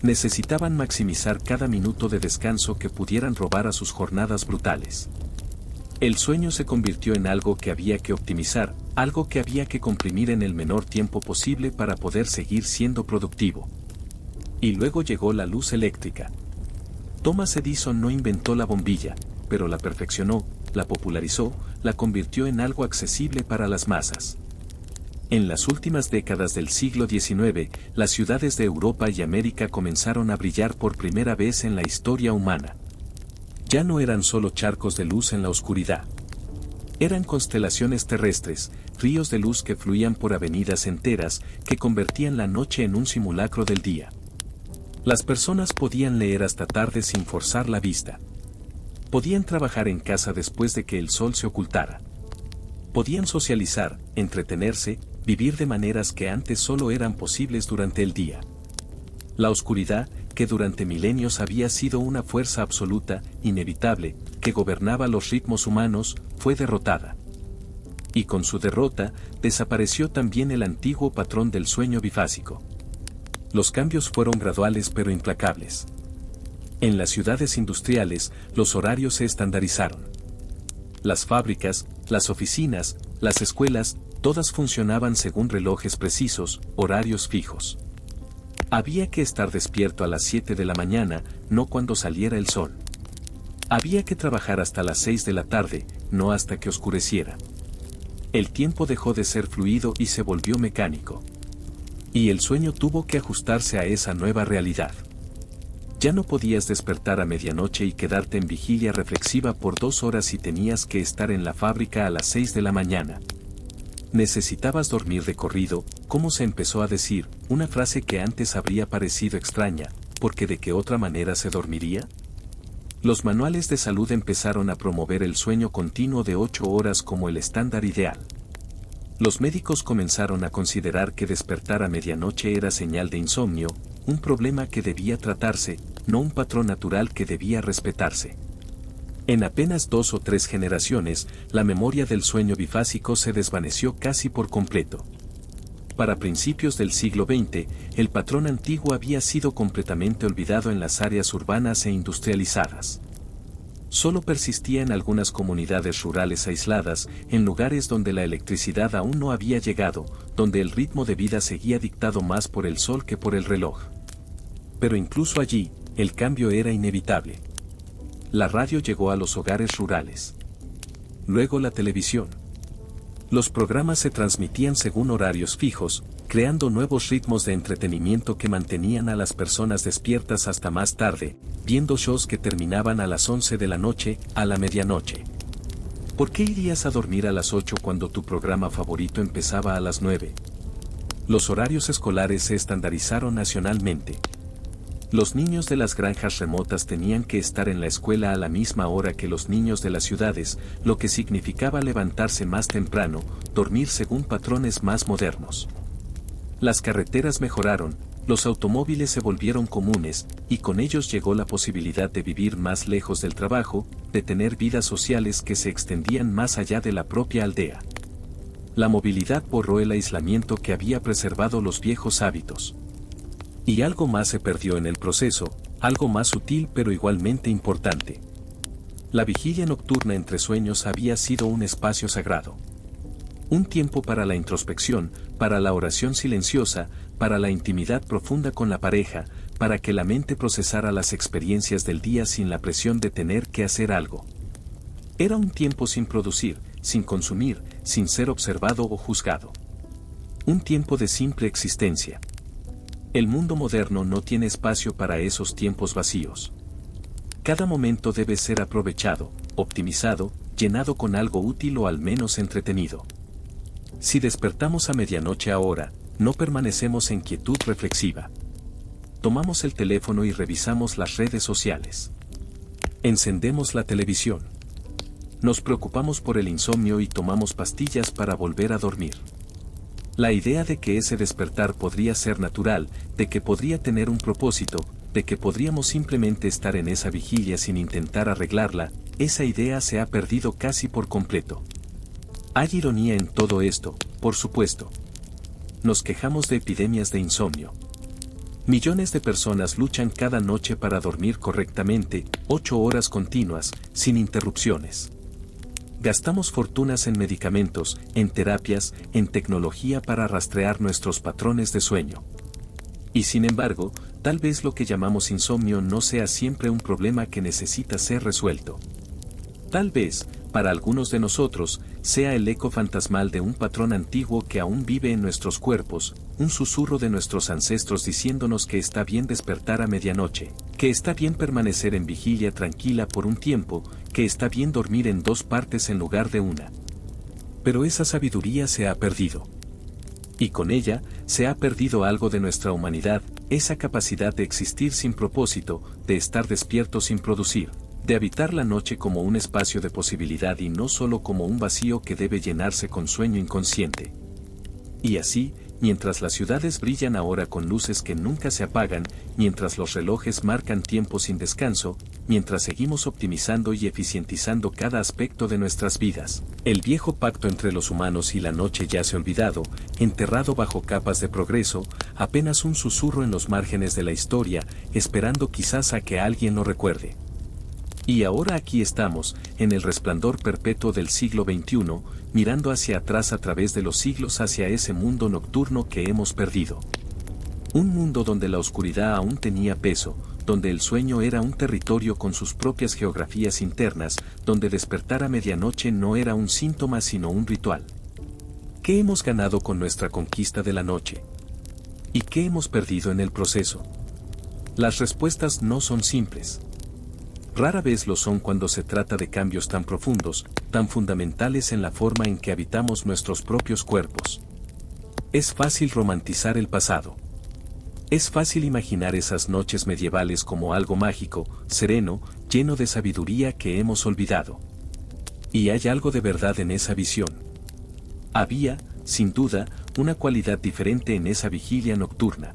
Necesitaban maximizar cada minuto de descanso que pudieran robar a sus jornadas brutales. El sueño se convirtió en algo que había que optimizar, algo que había que comprimir en el menor tiempo posible para poder seguir siendo productivo. Y luego llegó la luz eléctrica. Thomas Edison no inventó la bombilla, pero la perfeccionó, la popularizó, la convirtió en algo accesible para las masas. En las últimas décadas del siglo XIX, las ciudades de Europa y América comenzaron a brillar por primera vez en la historia humana. Ya no eran solo charcos de luz en la oscuridad. Eran constelaciones terrestres, ríos de luz que fluían por avenidas enteras, que convertían la noche en un simulacro del día. Las personas podían leer hasta tarde sin forzar la vista. Podían trabajar en casa después de que el sol se ocultara. Podían socializar, entretenerse, vivir de maneras que antes solo eran posibles durante el día. La oscuridad, que durante milenios había sido una fuerza absoluta, inevitable, que gobernaba los ritmos humanos, fue derrotada. Y con su derrota, desapareció también el antiguo patrón del sueño bifásico. Los cambios fueron graduales pero implacables. En las ciudades industriales, los horarios se estandarizaron. Las fábricas, las oficinas, las escuelas, todas funcionaban según relojes precisos, horarios fijos. Había que estar despierto a las 7 de la mañana, no cuando saliera el sol. Había que trabajar hasta las 6 de la tarde, no hasta que oscureciera. El tiempo dejó de ser fluido y se volvió mecánico. Y el sueño tuvo que ajustarse a esa nueva realidad. Ya no podías despertar a medianoche y quedarte en vigilia reflexiva por 2 horas y tenías que estar en la fábrica a las 6 de la mañana. Necesitabas dormir de corrido, como se empezó a decir, una frase que antes habría parecido extraña, porque ¿de qué otra manera se dormiría? Los manuales de salud empezaron a promover el sueño continuo de 8 horas como el estándar ideal. Los médicos comenzaron a considerar que despertar a medianoche era señal de insomnio, un problema que debía tratarse, no un patrón natural que debía respetarse. En apenas 2 o 3 generaciones, la memoria del sueño bifásico se desvaneció casi por completo. Para principios del siglo XX, el patrón antiguo había sido completamente olvidado en las áreas urbanas e industrializadas. Solo persistía en algunas comunidades rurales aisladas, en lugares donde la electricidad aún no había llegado, donde el ritmo de vida seguía dictado más por el sol que por el reloj. Pero incluso allí, el cambio era inevitable. La radio llegó a los hogares rurales. Luego la televisión. Los programas se transmitían según horarios fijos, creando nuevos ritmos de entretenimiento que mantenían a las personas despiertas hasta más tarde, viendo shows que terminaban a las 11 de la noche, a la medianoche. ¿Por qué irías a dormir a las 8 cuando tu programa favorito empezaba a las 9? Los horarios escolares se estandarizaron nacionalmente. Los niños de las granjas remotas tenían que estar en la escuela a la misma hora que los niños de las ciudades, lo que significaba levantarse más temprano, dormir según patrones más modernos. Las carreteras mejoraron, los automóviles se volvieron comunes, y con ellos llegó la posibilidad de vivir más lejos del trabajo, de tener vidas sociales que se extendían más allá de la propia aldea. La movilidad borró el aislamiento que había preservado los viejos hábitos. Y algo más se perdió en el proceso, algo más sutil pero igualmente importante. La vigilia nocturna entre sueños había sido un espacio sagrado. Un tiempo para la introspección, para la oración silenciosa, para la intimidad profunda con la pareja, para que la mente procesara las experiencias del día sin la presión de tener que hacer algo. Era un tiempo sin producir, sin consumir, sin ser observado o juzgado. Un tiempo de simple existencia. El mundo moderno no tiene espacio para esos tiempos vacíos. Cada momento debe ser aprovechado, optimizado, llenado con algo útil o al menos entretenido. Si despertamos a medianoche ahora, no permanecemos en quietud reflexiva. Tomamos el teléfono y revisamos las redes sociales. Encendemos la televisión. Nos preocupamos por el insomnio y tomamos pastillas para volver a dormir. La idea de que ese despertar podría ser natural, de que podría tener un propósito, de que podríamos simplemente estar en esa vigilia sin intentar arreglarla, esa idea se ha perdido casi por completo. Hay ironía en todo esto, por supuesto. Nos quejamos de epidemias de insomnio. Millones de personas luchan cada noche para dormir correctamente, 8 horas continuas, sin interrupciones. Gastamos fortunas en medicamentos, en terapias, en tecnología para rastrear nuestros patrones de sueño. Y sin embargo, tal vez lo que llamamos insomnio no sea siempre un problema que necesita ser resuelto. Tal vez, para algunos de nosotros, sea el eco fantasmal de un patrón antiguo que aún vive en nuestros cuerpos, un susurro de nuestros ancestros diciéndonos que está bien despertar a medianoche, que está bien permanecer en vigilia tranquila por un tiempo, que está bien dormir en 2 partes en lugar de una. Pero esa sabiduría se ha perdido. Y con ella, se ha perdido algo de nuestra humanidad, esa capacidad de existir sin propósito, de estar despierto sin producir, de habitar la noche como un espacio de posibilidad y no solo como un vacío que debe llenarse con sueño inconsciente. Y así, mientras las ciudades brillan ahora con luces que nunca se apagan, mientras los relojes marcan tiempo sin descanso, mientras seguimos optimizando y eficientizando cada aspecto de nuestras vidas, el viejo pacto entre los humanos y la noche yace olvidado, enterrado bajo capas de progreso, apenas un susurro en los márgenes de la historia, esperando quizás a que alguien lo recuerde. Y ahora aquí estamos, en el resplandor perpetuo del siglo XXI, mirando hacia atrás a través de los siglos hacia ese mundo nocturno que hemos perdido. Un mundo donde la oscuridad aún tenía peso, donde el sueño era un territorio con sus propias geografías internas, donde despertar a medianoche no era un síntoma sino un ritual. ¿Qué hemos ganado con nuestra conquista de la noche? ¿Y qué hemos perdido en el proceso? Las respuestas no son simples. Rara vez lo son cuando se trata de cambios tan profundos, tan fundamentales en la forma en que habitamos nuestros propios cuerpos. Es fácil romantizar el pasado. Es fácil imaginar esas noches medievales como algo mágico, sereno, lleno de sabiduría que hemos olvidado. Y hay algo de verdad en esa visión. Había, sin duda, una cualidad diferente en esa vigilia nocturna.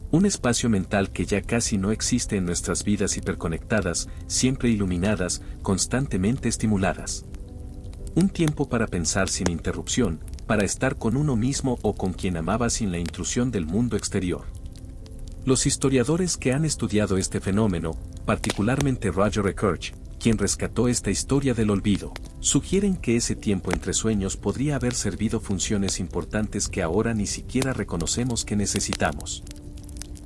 Un espacio mental que ya casi no existe en nuestras vidas hiperconectadas, siempre iluminadas, constantemente estimuladas. Un tiempo para pensar sin interrupción, para estar con uno mismo o con quien amaba sin la intrusión del mundo exterior. Los historiadores que han estudiado este fenómeno, particularmente Roger Research, quien rescató esta historia del olvido, sugieren que ese tiempo entre sueños podría haber servido funciones importantes que ahora ni siquiera reconocemos que necesitamos.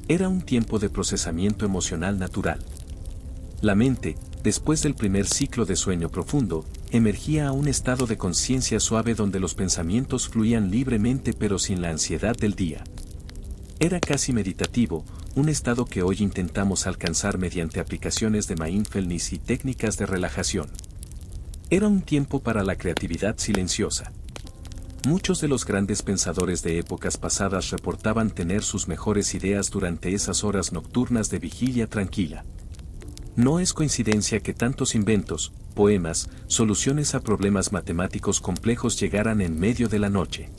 Era un tiempo de procesamiento emocional natural. La mente, después del primer ciclo de sueño profundo, emergía a un estado de conciencia suave donde los pensamientos fluían libremente pero sin la ansiedad del día. Era casi meditativo, un estado que hoy intentamos alcanzar mediante aplicaciones de mindfulness y técnicas de relajación. Era un tiempo para la creatividad silenciosa. Muchos de los grandes pensadores de épocas pasadas reportaban tener sus mejores ideas durante esas horas nocturnas de vigilia tranquila. No es coincidencia que tantos inventos, poemas, soluciones a problemas matemáticos complejos llegaran en medio de la noche.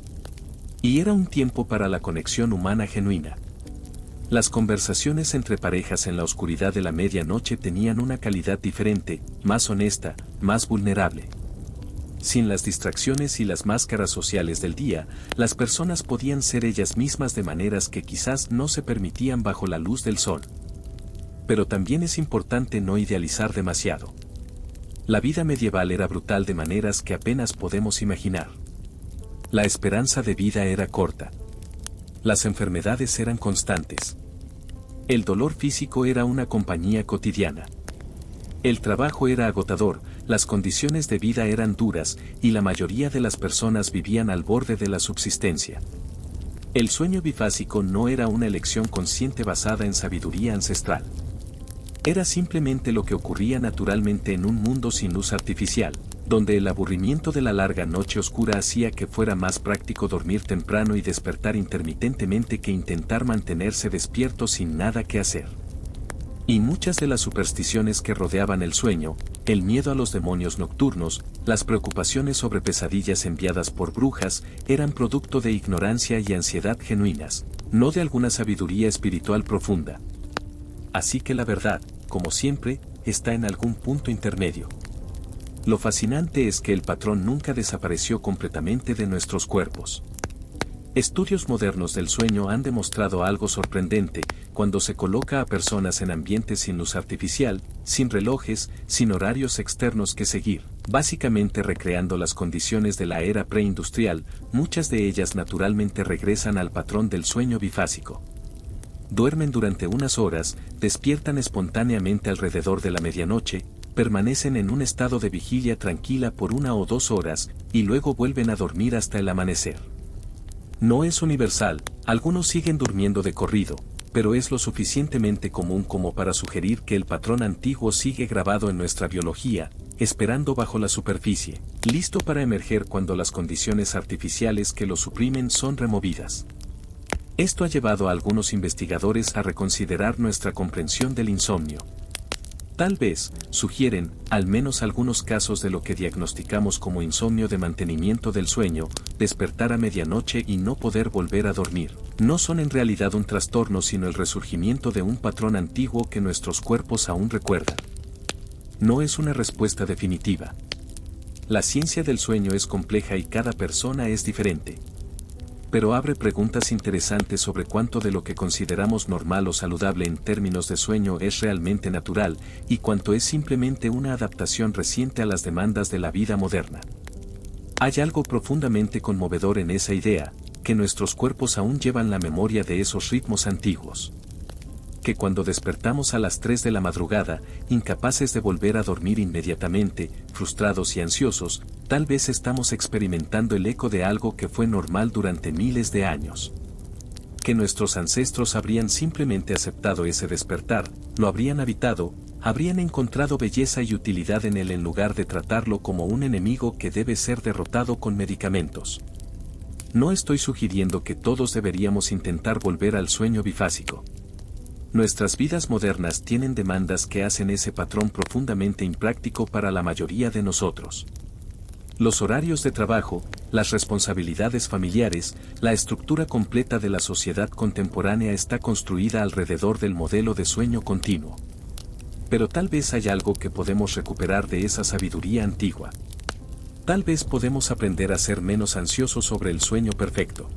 Y era un tiempo para la conexión humana genuina. Las conversaciones entre parejas en la oscuridad de la medianoche tenían una calidad diferente, más honesta, más vulnerable. Sin las distracciones y las máscaras sociales del día, las personas podían ser ellas mismas de maneras que quizás no se permitían bajo la luz del sol. Pero también es importante no idealizar demasiado. La vida medieval era brutal de maneras que apenas podemos imaginar. La esperanza de vida era corta. Las enfermedades eran constantes. El dolor físico era una compañía cotidiana. El trabajo era agotador, las condiciones de vida eran duras, y la mayoría de las personas vivían al borde de la subsistencia. El sueño bifásico no era una elección consciente basada en sabiduría ancestral. Era simplemente lo que ocurría naturalmente en un mundo sin luz artificial, donde el aburrimiento de la larga noche oscura hacía que fuera más práctico dormir temprano y despertar intermitentemente que intentar mantenerse despierto sin nada que hacer. Y muchas de las supersticiones que rodeaban el sueño, el miedo a los demonios nocturnos, las preocupaciones sobre pesadillas enviadas por brujas, eran producto de ignorancia y ansiedad genuinas, no de alguna sabiduría espiritual profunda. Así que la verdad, como siempre, está en algún punto intermedio. Lo fascinante es que el patrón nunca desapareció completamente de nuestros cuerpos. Estudios modernos del sueño han demostrado algo sorprendente, cuando se coloca a personas en ambientes sin luz artificial, sin relojes, sin horarios externos que seguir, básicamente recreando las condiciones de la era preindustrial, muchas de ellas naturalmente regresan al patrón del sueño bifásico. Duermen durante unas horas, despiertan espontáneamente alrededor de la medianoche, permanecen en un estado de vigilia tranquila por 1 o 2 horas, y luego vuelven a dormir hasta el amanecer. No es universal, algunos siguen durmiendo de corrido, pero es lo suficientemente común como para sugerir que el patrón antiguo sigue grabado en nuestra biología, esperando bajo la superficie, listo para emerger cuando las condiciones artificiales que lo suprimen son removidas. Esto ha llevado a algunos investigadores a reconsiderar nuestra comprensión del insomnio. Tal vez, sugieren, al menos algunos casos de lo que diagnosticamos como insomnio de mantenimiento del sueño, despertar a medianoche y no poder volver a dormir, no son en realidad un trastorno sino el resurgimiento de un patrón antiguo que nuestros cuerpos aún recuerdan. No es una respuesta definitiva. La ciencia del sueño es compleja y cada persona es diferente. Pero abre preguntas interesantes sobre cuánto de lo que consideramos normal o saludable en términos de sueño es realmente natural, y cuánto es simplemente una adaptación reciente a las demandas de la vida moderna. Hay algo profundamente conmovedor en esa idea, que nuestros cuerpos aún llevan la memoria de esos ritmos antiguos. Que cuando despertamos a las 3 de la madrugada, incapaces de volver a dormir inmediatamente, frustrados y ansiosos, tal vez estamos experimentando el eco de algo que fue normal durante miles de años. Que nuestros ancestros habrían simplemente aceptado ese despertar, lo habrían habitado, habrían encontrado belleza y utilidad en él en lugar de tratarlo como un enemigo que debe ser derrotado con medicamentos. No estoy sugiriendo que todos deberíamos intentar volver al sueño bifásico. Nuestras vidas modernas tienen demandas que hacen ese patrón profundamente impráctico para la mayoría de nosotros. Los horarios de trabajo, las responsabilidades familiares, la estructura completa de la sociedad contemporánea está construida alrededor del modelo de sueño continuo. Pero tal vez hay algo que podemos recuperar de esa sabiduría antigua. Tal vez podemos aprender a ser menos ansiosos sobre el sueño perfecto.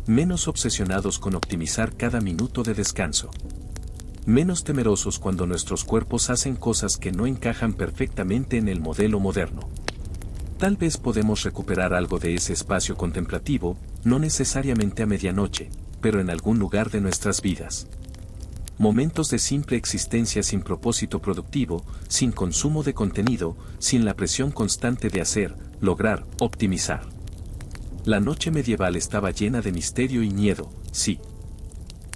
Menos obsesionados con optimizar cada minuto de descanso. Menos temerosos cuando nuestros cuerpos hacen cosas que no encajan perfectamente en el modelo moderno. Tal vez podemos recuperar algo de ese espacio contemplativo, no necesariamente a medianoche, pero en algún lugar de nuestras vidas. Momentos de simple existencia sin propósito productivo, sin consumo de contenido, sin la presión constante de hacer, lograr, optimizar. La noche medieval estaba llena de misterio y miedo, sí.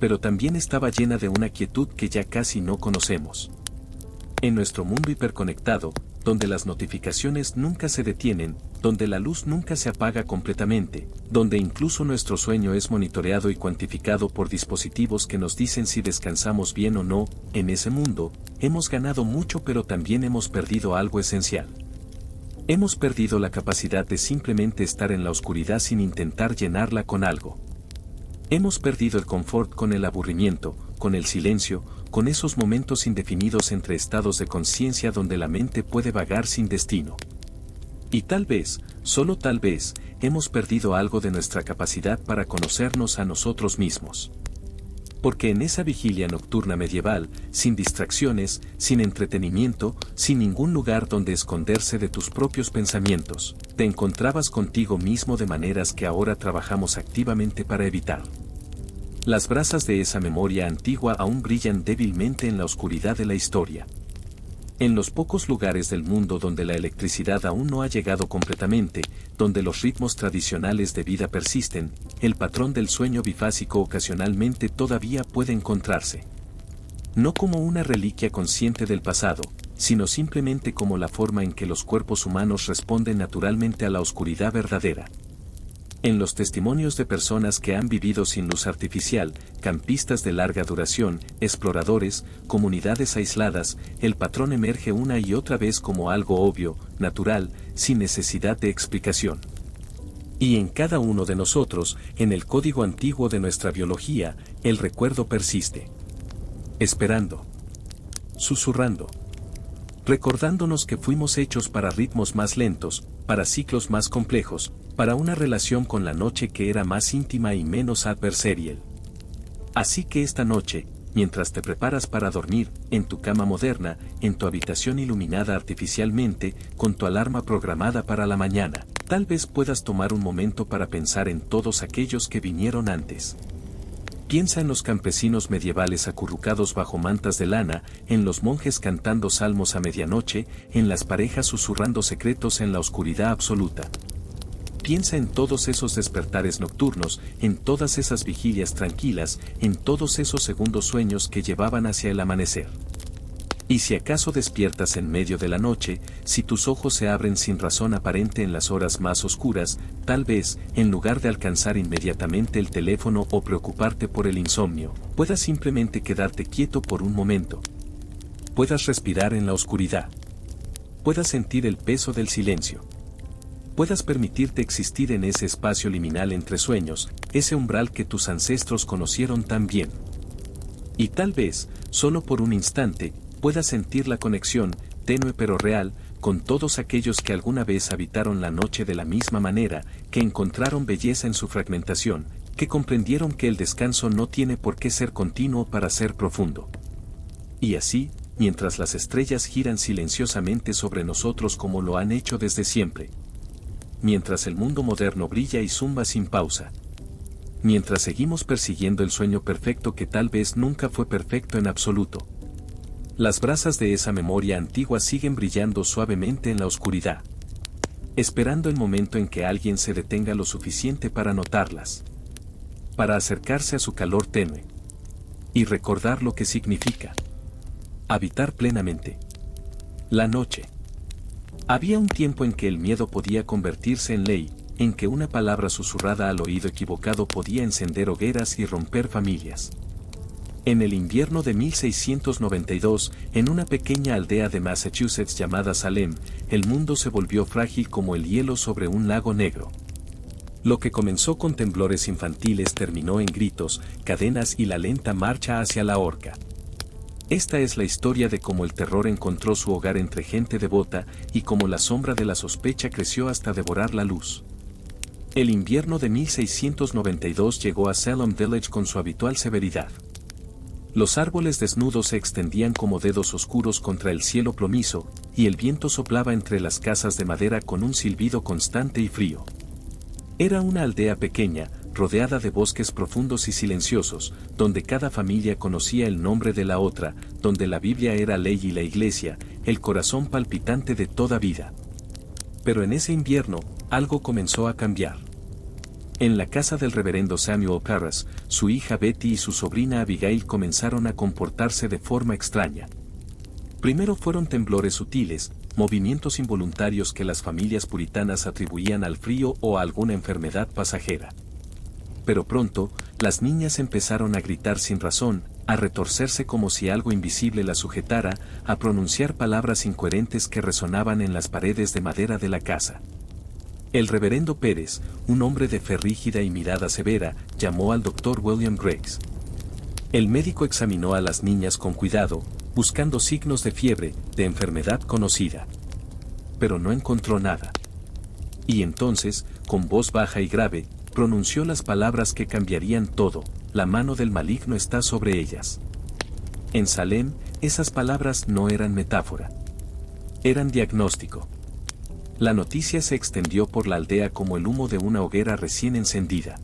Pero también estaba llena de una quietud que ya casi no conocemos. En nuestro mundo hiperconectado, donde las notificaciones nunca se detienen, donde la luz nunca se apaga completamente, donde incluso nuestro sueño es monitoreado y cuantificado por dispositivos que nos dicen si descansamos bien o no, en ese mundo, hemos ganado mucho pero también hemos perdido algo esencial. Hemos perdido la capacidad de simplemente estar en la oscuridad sin intentar llenarla con algo. Hemos perdido el confort con el aburrimiento, con el silencio, con esos momentos indefinidos entre estados de conciencia donde la mente puede vagar sin destino. Y tal vez, solo tal vez, hemos perdido algo de nuestra capacidad para conocernos a nosotros mismos. Porque en esa vigilia nocturna medieval, sin distracciones, sin entretenimiento, sin ningún lugar donde esconderse de tus propios pensamientos, te encontrabas contigo mismo de maneras que ahora trabajamos activamente para evitar. Las brasas de esa memoria antigua aún brillan débilmente en la oscuridad de la historia. En los pocos lugares del mundo donde la electricidad aún no ha llegado completamente, donde los ritmos tradicionales de vida persisten, el patrón del sueño bifásico ocasionalmente todavía puede encontrarse. No como una reliquia consciente del pasado, sino simplemente como la forma en que los cuerpos humanos responden naturalmente a la oscuridad verdadera. En los testimonios de personas que han vivido sin luz artificial, campistas de larga duración, exploradores, comunidades aisladas, el patrón emerge una y otra vez como algo obvio, natural, sin necesidad de explicación. Y en cada uno de nosotros, en el código antiguo de nuestra biología, el recuerdo persiste. Esperando. Susurrando. recordándonos que fuimos hechos para ritmos más lentos, para ciclos más complejos, para una relación con la noche que era más íntima y menos adversarial. Así que esta noche, mientras te preparas para dormir, en tu cama moderna, en tu habitación iluminada artificialmente, con tu alarma programada para la mañana, tal vez puedas tomar un momento para pensar en todos aquellos que vinieron antes. Piensa en los campesinos medievales acurrucados bajo mantas de lana, en los monjes cantando salmos a medianoche, en las parejas susurrando secretos en la oscuridad absoluta. Piensa en todos esos despertares nocturnos, en todas esas vigilias tranquilas, en todos esos segundos sueños que llevaban hacia el amanecer. Y si acaso despiertas en medio de la noche, si tus ojos se abren sin razón aparente en las horas más oscuras, tal vez, en lugar de alcanzar inmediatamente el teléfono o preocuparte por el insomnio, puedas simplemente quedarte quieto por un momento. Puedas respirar en la oscuridad. Puedas sentir el peso del silencio. Puedas permitirte existir en ese espacio liminal entre sueños, ese umbral que tus ancestros conocieron tan bien. Y tal vez, solo por un instante, puedas sentir la conexión, tenue pero real, con todos aquellos que alguna vez habitaron la noche de la misma manera, que encontraron belleza en su fragmentación, que comprendieron que el descanso no tiene por qué ser continuo para ser profundo. Y así, mientras las estrellas giran silenciosamente sobre nosotros como lo han hecho desde siempre. Mientras el mundo moderno brilla y zumba sin pausa. Mientras seguimos persiguiendo el sueño perfecto que tal vez nunca fue perfecto en absoluto. Las brasas de esa memoria antigua siguen brillando suavemente en la oscuridad. Esperando el momento en que alguien se detenga lo suficiente para notarlas. Para acercarse a su calor tenue. Y recordar lo que significa. Habitar plenamente. La noche. Había un tiempo en que el miedo podía convertirse en ley, en que una palabra susurrada al oído equivocado podía encender hogueras y romper familias. En el invierno de 1692, en una pequeña aldea de Massachusetts llamada Salem, el mundo se volvió frágil como el hielo sobre un lago negro. Lo que comenzó con temblores infantiles terminó en gritos, cadenas y la lenta marcha hacia la horca. Esta es la historia de cómo el terror encontró su hogar entre gente devota y cómo la sombra de la sospecha creció hasta devorar la luz. El invierno de 1692 llegó a Salem Village con su habitual severidad. Los árboles desnudos se extendían como dedos oscuros contra el cielo plomizo, y el viento soplaba entre las casas de madera con un silbido constante y frío. Era una aldea pequeña, rodeada de bosques profundos y silenciosos, donde cada familia conocía el nombre de la otra, donde la Biblia era ley y la iglesia, el corazón palpitante de toda vida. Pero en ese invierno, algo comenzó a cambiar. En la casa del reverendo Samuel Parras, su hija Betty y su sobrina Abigail comenzaron a comportarse de forma extraña. Primero fueron temblores sutiles, movimientos involuntarios que las familias puritanas atribuían al frío o a alguna enfermedad pasajera. Pero pronto, las niñas empezaron a gritar sin razón, a retorcerse como si algo invisible las sujetara, a pronunciar palabras incoherentes que resonaban en las paredes de madera de la casa. El reverendo Pérez, un hombre de fe rígida y mirada severa, llamó al doctor William Grace. El médico examinó a las niñas con cuidado, buscando signos de fiebre, de enfermedad conocida. Pero no encontró nada. Y entonces, con voz baja y grave, pronunció las palabras que cambiarían todo: la mano del maligno está sobre ellas. En Salem, esas palabras no eran metáfora. Eran diagnóstico. La noticia se extendió por la aldea como el humo de una hoguera recién encendida.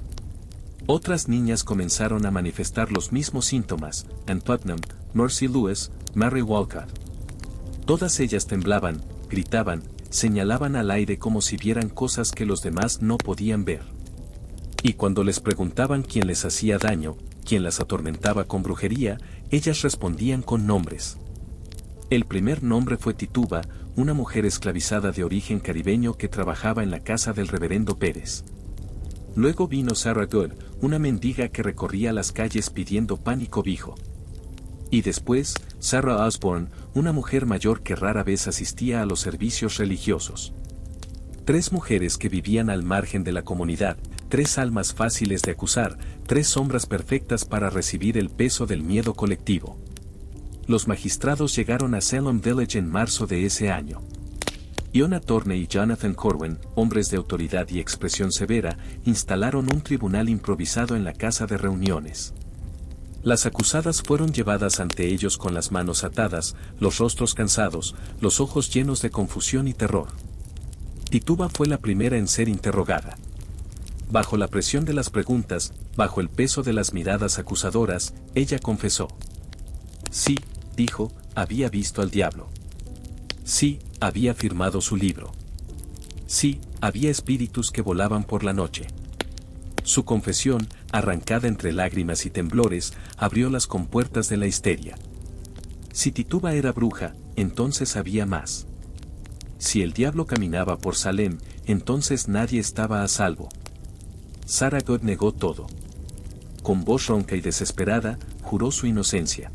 Otras niñas comenzaron a manifestar los mismos síntomas: Ann Putnam, Mercy Lewis, Mary Walcott. Todas ellas temblaban, gritaban, señalaban al aire como si vieran cosas que los demás no podían ver. Y cuando les preguntaban quién les hacía daño, quién las atormentaba con brujería, ellas respondían con nombres. El primer nombre fue Tituba, una mujer esclavizada de origen caribeño que trabajaba en la casa del reverendo Pérez. Luego vino Sarah Good, una mendiga que recorría las calles pidiendo pan y cobijo. Y después, Sarah Osborne, una mujer mayor que rara vez asistía a los servicios religiosos. 3 mujeres que vivían al margen de la comunidad, 3 almas fáciles de acusar, 3 sombras perfectas para recibir el peso del miedo colectivo. Los magistrados llegaron a Salem Village en marzo de ese año. Iona Torney y Jonathan Corwin, hombres de autoridad y expresión severa, instalaron un tribunal improvisado en la casa de reuniones. Las acusadas fueron llevadas ante ellos con las manos atadas, los rostros cansados, los ojos llenos de confusión y terror. Tituba fue la primera en ser interrogada. Bajo la presión de las preguntas, bajo el peso de las miradas acusadoras, ella confesó. Sí, dijo, había visto al diablo. Sí, había firmado su libro. Sí, había espíritus que volaban por la noche. Su confesión, arrancada entre lágrimas y temblores, abrió las compuertas de la histeria. Si Tituba era bruja, entonces había más. Si el diablo caminaba por Salem, entonces nadie estaba a salvo. Sarah God negó todo. Con voz ronca y desesperada, juró su inocencia.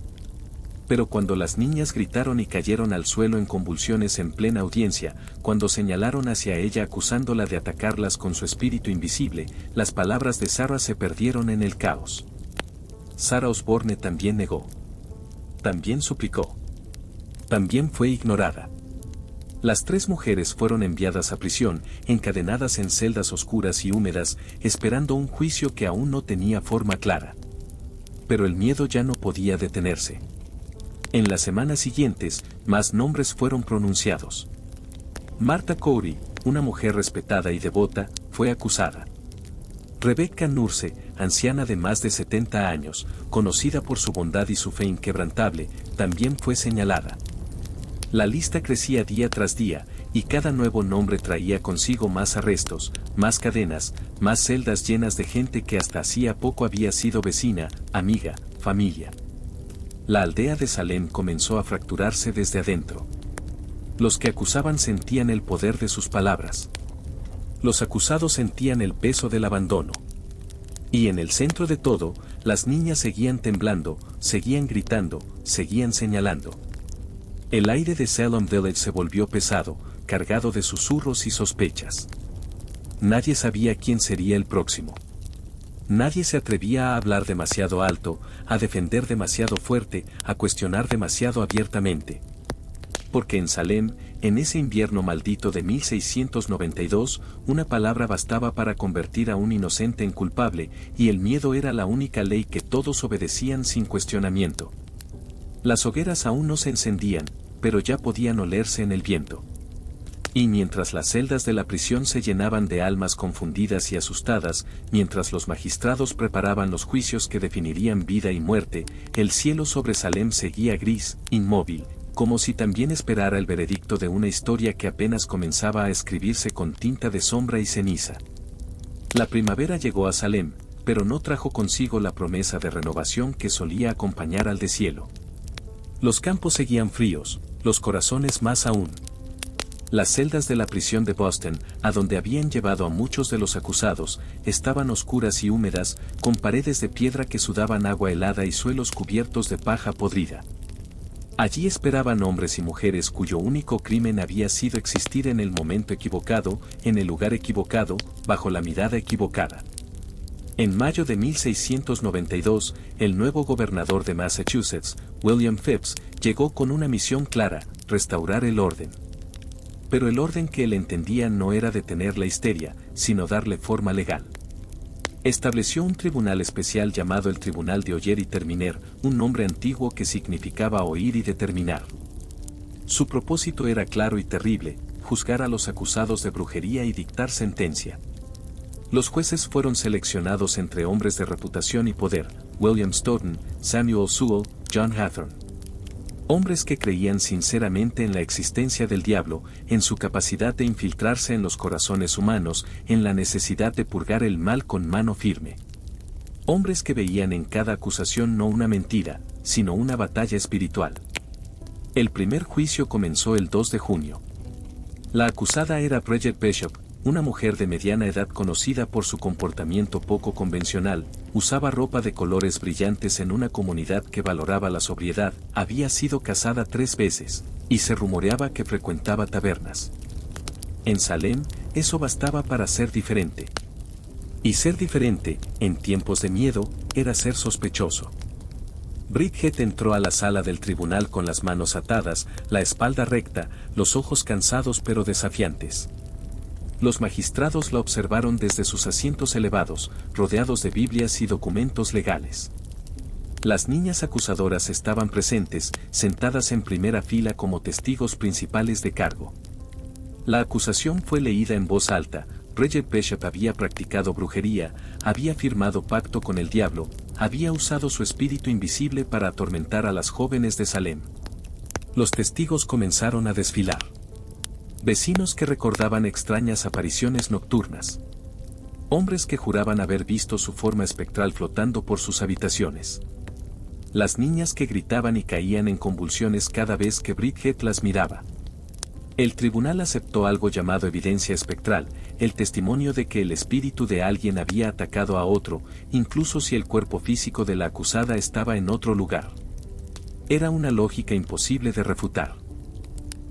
Pero cuando las niñas gritaron y cayeron al suelo en convulsiones en plena audiencia, cuando señalaron hacia ella acusándola de atacarlas con su espíritu invisible, las palabras de Sarah se perdieron en el caos. Sarah Osborne también negó. También suplicó. También fue ignorada. Las tres mujeres fueron enviadas a prisión, encadenadas en celdas oscuras y húmedas, esperando un juicio que aún no tenía forma clara. Pero el miedo ya no podía detenerse. En las semanas siguientes, más nombres fueron pronunciados. Martha Corey, una mujer respetada y devota, fue acusada. Rebecca Nurse, anciana de más de 70 años, conocida por su bondad y su fe inquebrantable, también fue señalada. La lista crecía día tras día, y cada nuevo nombre traía consigo más arrestos, más cadenas, más celdas llenas de gente que hasta hacía poco había sido vecina, amiga, familia. La aldea de Salem comenzó a fracturarse desde adentro. Los que acusaban sentían el poder de sus palabras. Los acusados sentían el peso del abandono. Y en el centro de todo, las niñas seguían temblando, seguían gritando, seguían señalando. El aire de Salem Village se volvió pesado, cargado de susurros y sospechas. Nadie sabía quién sería el próximo. Nadie se atrevía a hablar demasiado alto, a defender demasiado fuerte, a cuestionar demasiado abiertamente. Porque en Salem, en ese invierno maldito de 1692, una palabra bastaba para convertir a un inocente en culpable, y el miedo era la única ley que todos obedecían sin cuestionamiento. Las hogueras aún no se encendían, pero ya podían olerse en el viento. Y mientras las celdas de la prisión se llenaban de almas confundidas y asustadas, mientras los magistrados preparaban los juicios que definirían vida y muerte, el cielo sobre Salem seguía gris, inmóvil, como si también esperara el veredicto de una historia que apenas comenzaba a escribirse con tinta de sombra y ceniza. La primavera llegó a Salem, pero no trajo consigo la promesa de renovación que solía acompañar al deshielo. Los campos seguían fríos, los corazones más aún. Las celdas de la prisión de Boston, a donde habían llevado a muchos de los acusados, estaban oscuras y húmedas, con paredes de piedra que sudaban agua helada y suelos cubiertos de paja podrida. Allí esperaban hombres y mujeres cuyo único crimen había sido existir en el momento equivocado, en el lugar equivocado, bajo la mirada equivocada. En mayo de 1692, el nuevo gobernador de Massachusetts, William Phips, llegó con una misión clara: restaurar el orden. Pero el orden que él entendía no era detener la histeria, sino darle forma legal. Estableció un tribunal especial llamado el Tribunal de Oyer y Terminer, un nombre antiguo que significaba oír y determinar. Su propósito era claro y terrible: juzgar a los acusados de brujería y dictar sentencia. Los jueces fueron seleccionados entre hombres de reputación y poder: William Stoughton, Samuel Sewell, John Hathorne. Hombres que creían sinceramente en la existencia del diablo, en su capacidad de infiltrarse en los corazones humanos, en la necesidad de purgar el mal con mano firme. Hombres que veían en cada acusación no una mentira, sino una batalla espiritual. El primer juicio comenzó el 2 de junio. La acusada era Bridget Bishop, una mujer de mediana edad conocida por su comportamiento poco convencional. Usaba ropa de colores brillantes en una comunidad que valoraba la sobriedad, había sido casada 3 veces, y se rumoreaba que frecuentaba tabernas. En Salem, eso bastaba para ser diferente. Y ser diferente, en tiempos de miedo, era ser sospechoso. Bridget entró a la sala del tribunal con las manos atadas, la espalda recta, los ojos cansados pero desafiantes. Los magistrados la observaron desde sus asientos elevados, rodeados de Biblias y documentos legales. Las niñas acusadoras estaban presentes, sentadas en primera fila como testigos principales de cargo. La acusación fue leída en voz alta. Bridget Bishop había practicado brujería, había firmado pacto con el diablo, había usado su espíritu invisible para atormentar a las jóvenes de Salem. Los testigos comenzaron a desfilar. Vecinos que recordaban extrañas apariciones nocturnas. Hombres que juraban haber visto su forma espectral flotando por sus habitaciones. Las niñas que gritaban y caían en convulsiones cada vez que Bridget las miraba. El tribunal aceptó algo llamado evidencia espectral, el testimonio de que el espíritu de alguien había atacado a otro, incluso si el cuerpo físico de la acusada estaba en otro lugar. Era una lógica imposible de refutar.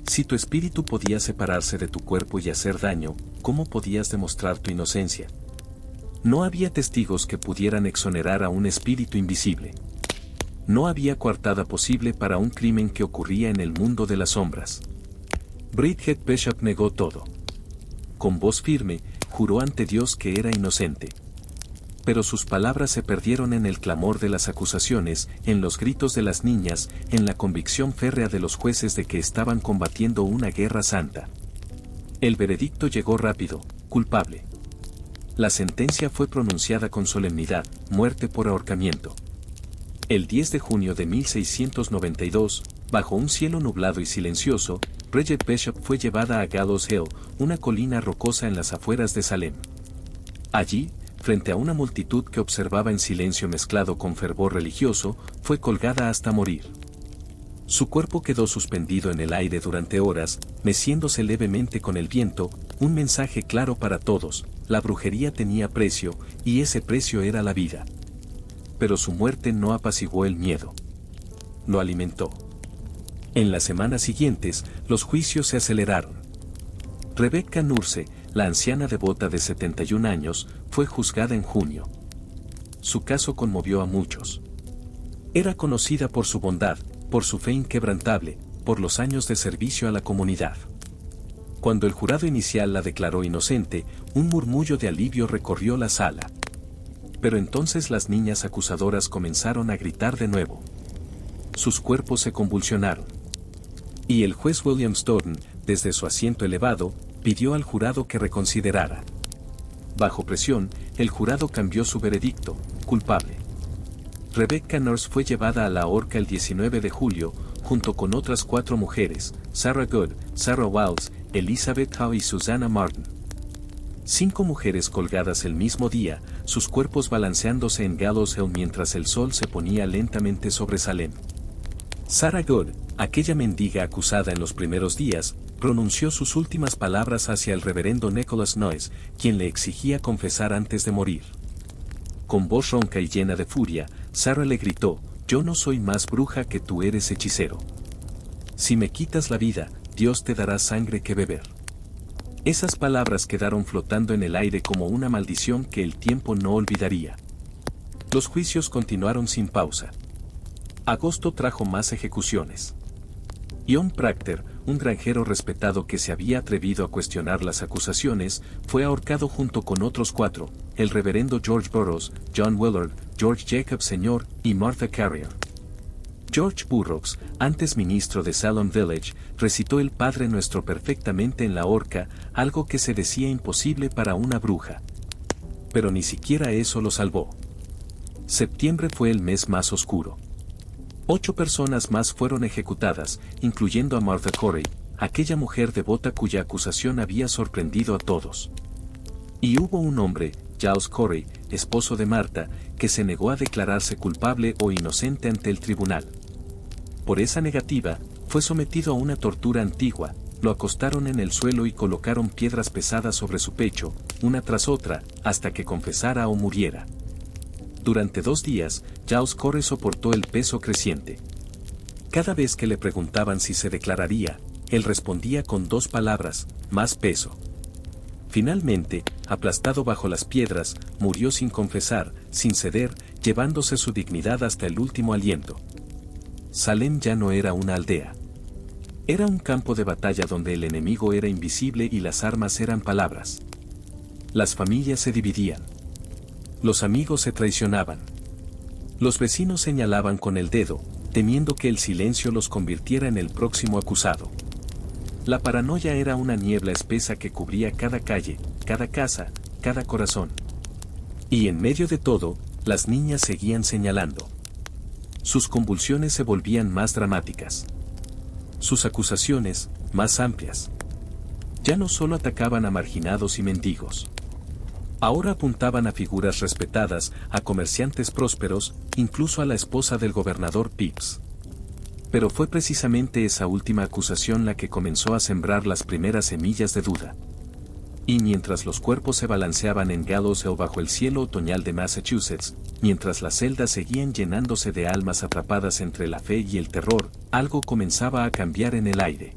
Si tu espíritu podía separarse de tu cuerpo y hacer daño, ¿cómo podías demostrar tu inocencia? No había testigos que pudieran exonerar a un espíritu invisible. No había coartada posible para un crimen que ocurría en el mundo de las sombras. Bridget Bishop negó todo. Con voz firme, juró ante Dios que era inocente. Pero sus palabras se perdieron en el clamor de las acusaciones, en los gritos de las niñas, en la convicción férrea de los jueces de que estaban combatiendo una guerra santa. El veredicto llegó rápido, culpable. La sentencia fue pronunciada con solemnidad, muerte por ahorcamiento. El 10 de junio de 1692, bajo un cielo nublado y silencioso, Bridget Bishop fue llevada a Gallows Hill, una colina rocosa en las afueras de Salem. Allí, frente a una multitud que observaba en silencio mezclado con fervor religioso, fue colgada hasta morir. Su cuerpo quedó suspendido en el aire durante horas, meciéndose levemente con el viento, un mensaje claro para todos: la brujería tenía precio, y ese precio era la vida. Pero su muerte no apaciguó el miedo. Lo alimentó. En las semanas siguientes, los juicios se aceleraron. Rebecca Nurse, la anciana devota de 71 años, fue juzgada en junio. Su caso conmovió a muchos. Era conocida por su bondad, por su fe inquebrantable, por los años de servicio a la comunidad. Cuando el jurado inicial la declaró inocente, un murmullo de alivio recorrió la sala. Pero entonces las niñas acusadoras comenzaron a gritar de nuevo. Sus cuerpos se convulsionaron. Y el juez William Stoughton, desde su asiento elevado, pidió al jurado que reconsiderara. Bajo presión, el jurado cambió su veredicto: culpable. Rebecca Nurse fue llevada a la horca el 19 de julio, junto con otras 4 mujeres: Sarah Good, Sarah Wiles, Elizabeth Howe y Susanna Martin. 5 mujeres colgadas el mismo día, sus cuerpos balanceándose en Gallows Hill mientras el sol se ponía lentamente sobre Salem. Sarah Good, aquella mendiga acusada en los primeros días, pronunció sus últimas palabras hacia el reverendo Nicholas Noyes, quien le exigía confesar antes de morir. Con voz ronca y llena de furia, Sarah le gritó: «Yo no soy más bruja que tú eres hechicero. Si me quitas la vida, Dios te dará sangre que beber». Esas palabras quedaron flotando en el aire como una maldición que el tiempo no olvidaría. Los juicios continuaron sin pausa. Agosto trajo más ejecuciones. John Proctor, un granjero respetado que se había atrevido a cuestionar las acusaciones, fue ahorcado junto con otros 4, el reverendo George Burroughs, John Willard, George Jacob Sr. y Martha Carrier. George Burroughs, antes ministro de Salem Village, recitó el Padre Nuestro perfectamente en la horca, algo que se decía imposible para una bruja. Pero ni siquiera eso lo salvó. Septiembre fue el mes más oscuro. 8 personas más fueron ejecutadas, incluyendo a Martha Corey, aquella mujer devota cuya acusación había sorprendido a todos. Y hubo un hombre, Giles Corey, esposo de Martha, que se negó a declararse culpable o inocente ante el tribunal. Por esa negativa, fue sometido a una tortura antigua: lo acostaron en el suelo y colocaron piedras pesadas sobre su pecho, una tras otra, hasta que confesara o muriera. Durante 2 días, Giles Corey soportó el peso creciente. Cada vez que le preguntaban si se declararía, él respondía con 2 palabras: más peso. Finalmente, aplastado bajo las piedras, murió sin confesar, sin ceder, llevándose su dignidad hasta el último aliento. Salem ya no era una aldea. Era un campo de batalla donde el enemigo era invisible y las armas eran palabras. Las familias se dividían. Los amigos se traicionaban. Los vecinos señalaban con el dedo, temiendo que el silencio los convirtiera en el próximo acusado. La paranoia era una niebla espesa que cubría cada calle, cada casa, cada corazón. Y en medio de todo, las niñas seguían señalando. Sus convulsiones se volvían más dramáticas. Sus acusaciones, más amplias. Ya no solo atacaban a marginados y mendigos. Ahora apuntaban a figuras respetadas, a comerciantes prósperos, incluso a la esposa del gobernador Pips. Pero fue precisamente esa última acusación la que comenzó a sembrar las primeras semillas de duda. Y mientras los cuerpos se balanceaban en Gallows Hill bajo el cielo otoñal de Massachusetts, mientras las celdas seguían llenándose de almas atrapadas entre la fe y el terror, algo comenzaba a cambiar en el aire.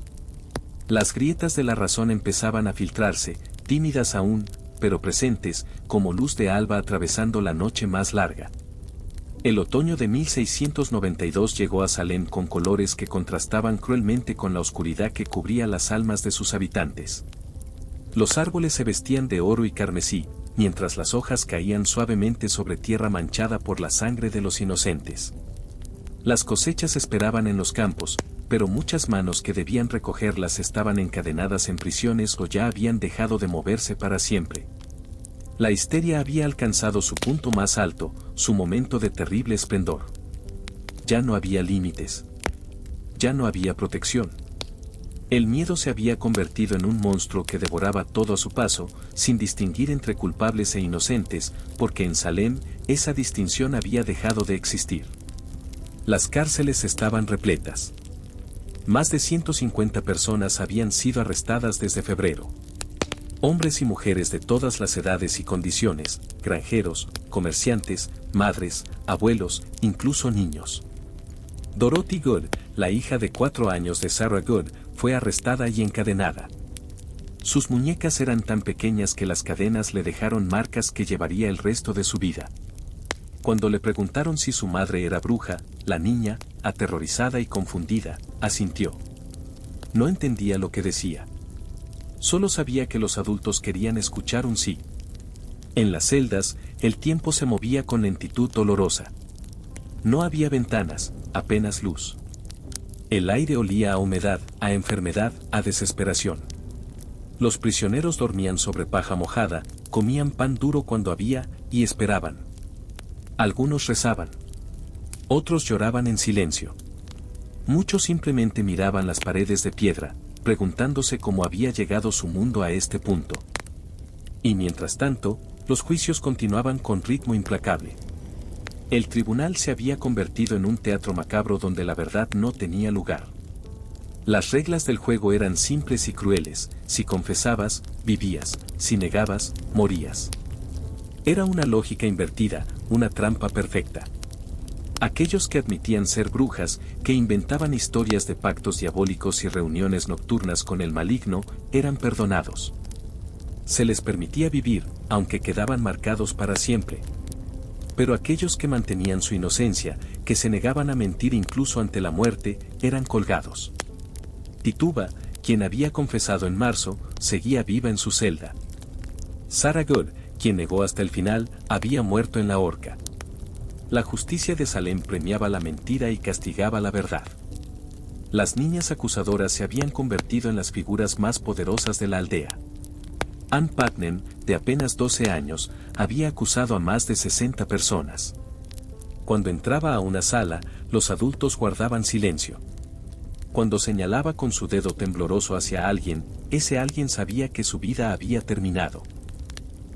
Las grietas de la razón empezaban a filtrarse, tímidas aún, pero presentes, como luz de alba atravesando la noche más larga. El otoño de 1692 llegó a Salem con colores que contrastaban cruelmente con la oscuridad que cubría las almas de sus habitantes. Los árboles se vestían de oro y carmesí, mientras las hojas caían suavemente sobre tierra manchada por la sangre de los inocentes. Las cosechas esperaban en los campos, pero muchas manos que debían recogerlas estaban encadenadas en prisiones o ya habían dejado de moverse para siempre. La histeria había alcanzado su punto más alto, su momento de terrible esplendor. Ya no había límites. Ya no había protección. El miedo se había convertido en un monstruo que devoraba todo a su paso, sin distinguir entre culpables e inocentes, porque en Salem esa distinción había dejado de existir. Las cárceles estaban repletas. Más de 150 personas habían sido arrestadas desde febrero. Hombres y mujeres de todas las edades y condiciones, granjeros, comerciantes, madres, abuelos, incluso niños. Dorothy Good, la hija de 4 años de Sarah Good, fue arrestada y encadenada. Sus muñecas eran tan pequeñas que las cadenas le dejaron marcas que llevaría el resto de su vida. Cuando le preguntaron si su madre era bruja, la niña, aterrorizada y confundida, asintió. No entendía lo que decía. Solo sabía que los adultos querían escuchar un sí. En las celdas, el tiempo se movía con lentitud dolorosa. No había ventanas, apenas luz. El aire olía a humedad, a enfermedad, a desesperación. Los prisioneros dormían sobre paja mojada, comían pan duro cuando había, y esperaban. Algunos rezaban. Otros lloraban en silencio. Muchos simplemente miraban las paredes de piedra, preguntándose cómo había llegado su mundo a este punto. Y mientras tanto, los juicios continuaban con ritmo implacable. El tribunal se había convertido en un teatro macabro donde la verdad no tenía lugar. Las reglas del juego eran simples y crueles: si confesabas, vivías; si negabas, morías. Era una lógica invertida, una trampa perfecta. Aquellos que admitían ser brujas, que inventaban historias de pactos diabólicos y reuniones nocturnas con el maligno, eran perdonados. Se les permitía vivir, aunque quedaban marcados para siempre. Pero aquellos que mantenían su inocencia, que se negaban a mentir incluso ante la muerte, eran colgados. Tituba, quien había confesado en marzo, seguía viva en su celda. Sarah Good, quien negó hasta el final, había muerto en la horca. La justicia de Salem premiaba la mentira y castigaba la verdad. Las niñas acusadoras se habían convertido en las figuras más poderosas de la aldea. Ann Putnam, de apenas 12 años, había acusado a más de 60 personas. Cuando entraba a una sala, los adultos guardaban silencio. Cuando señalaba con su dedo tembloroso hacia alguien, ese alguien sabía que su vida había terminado.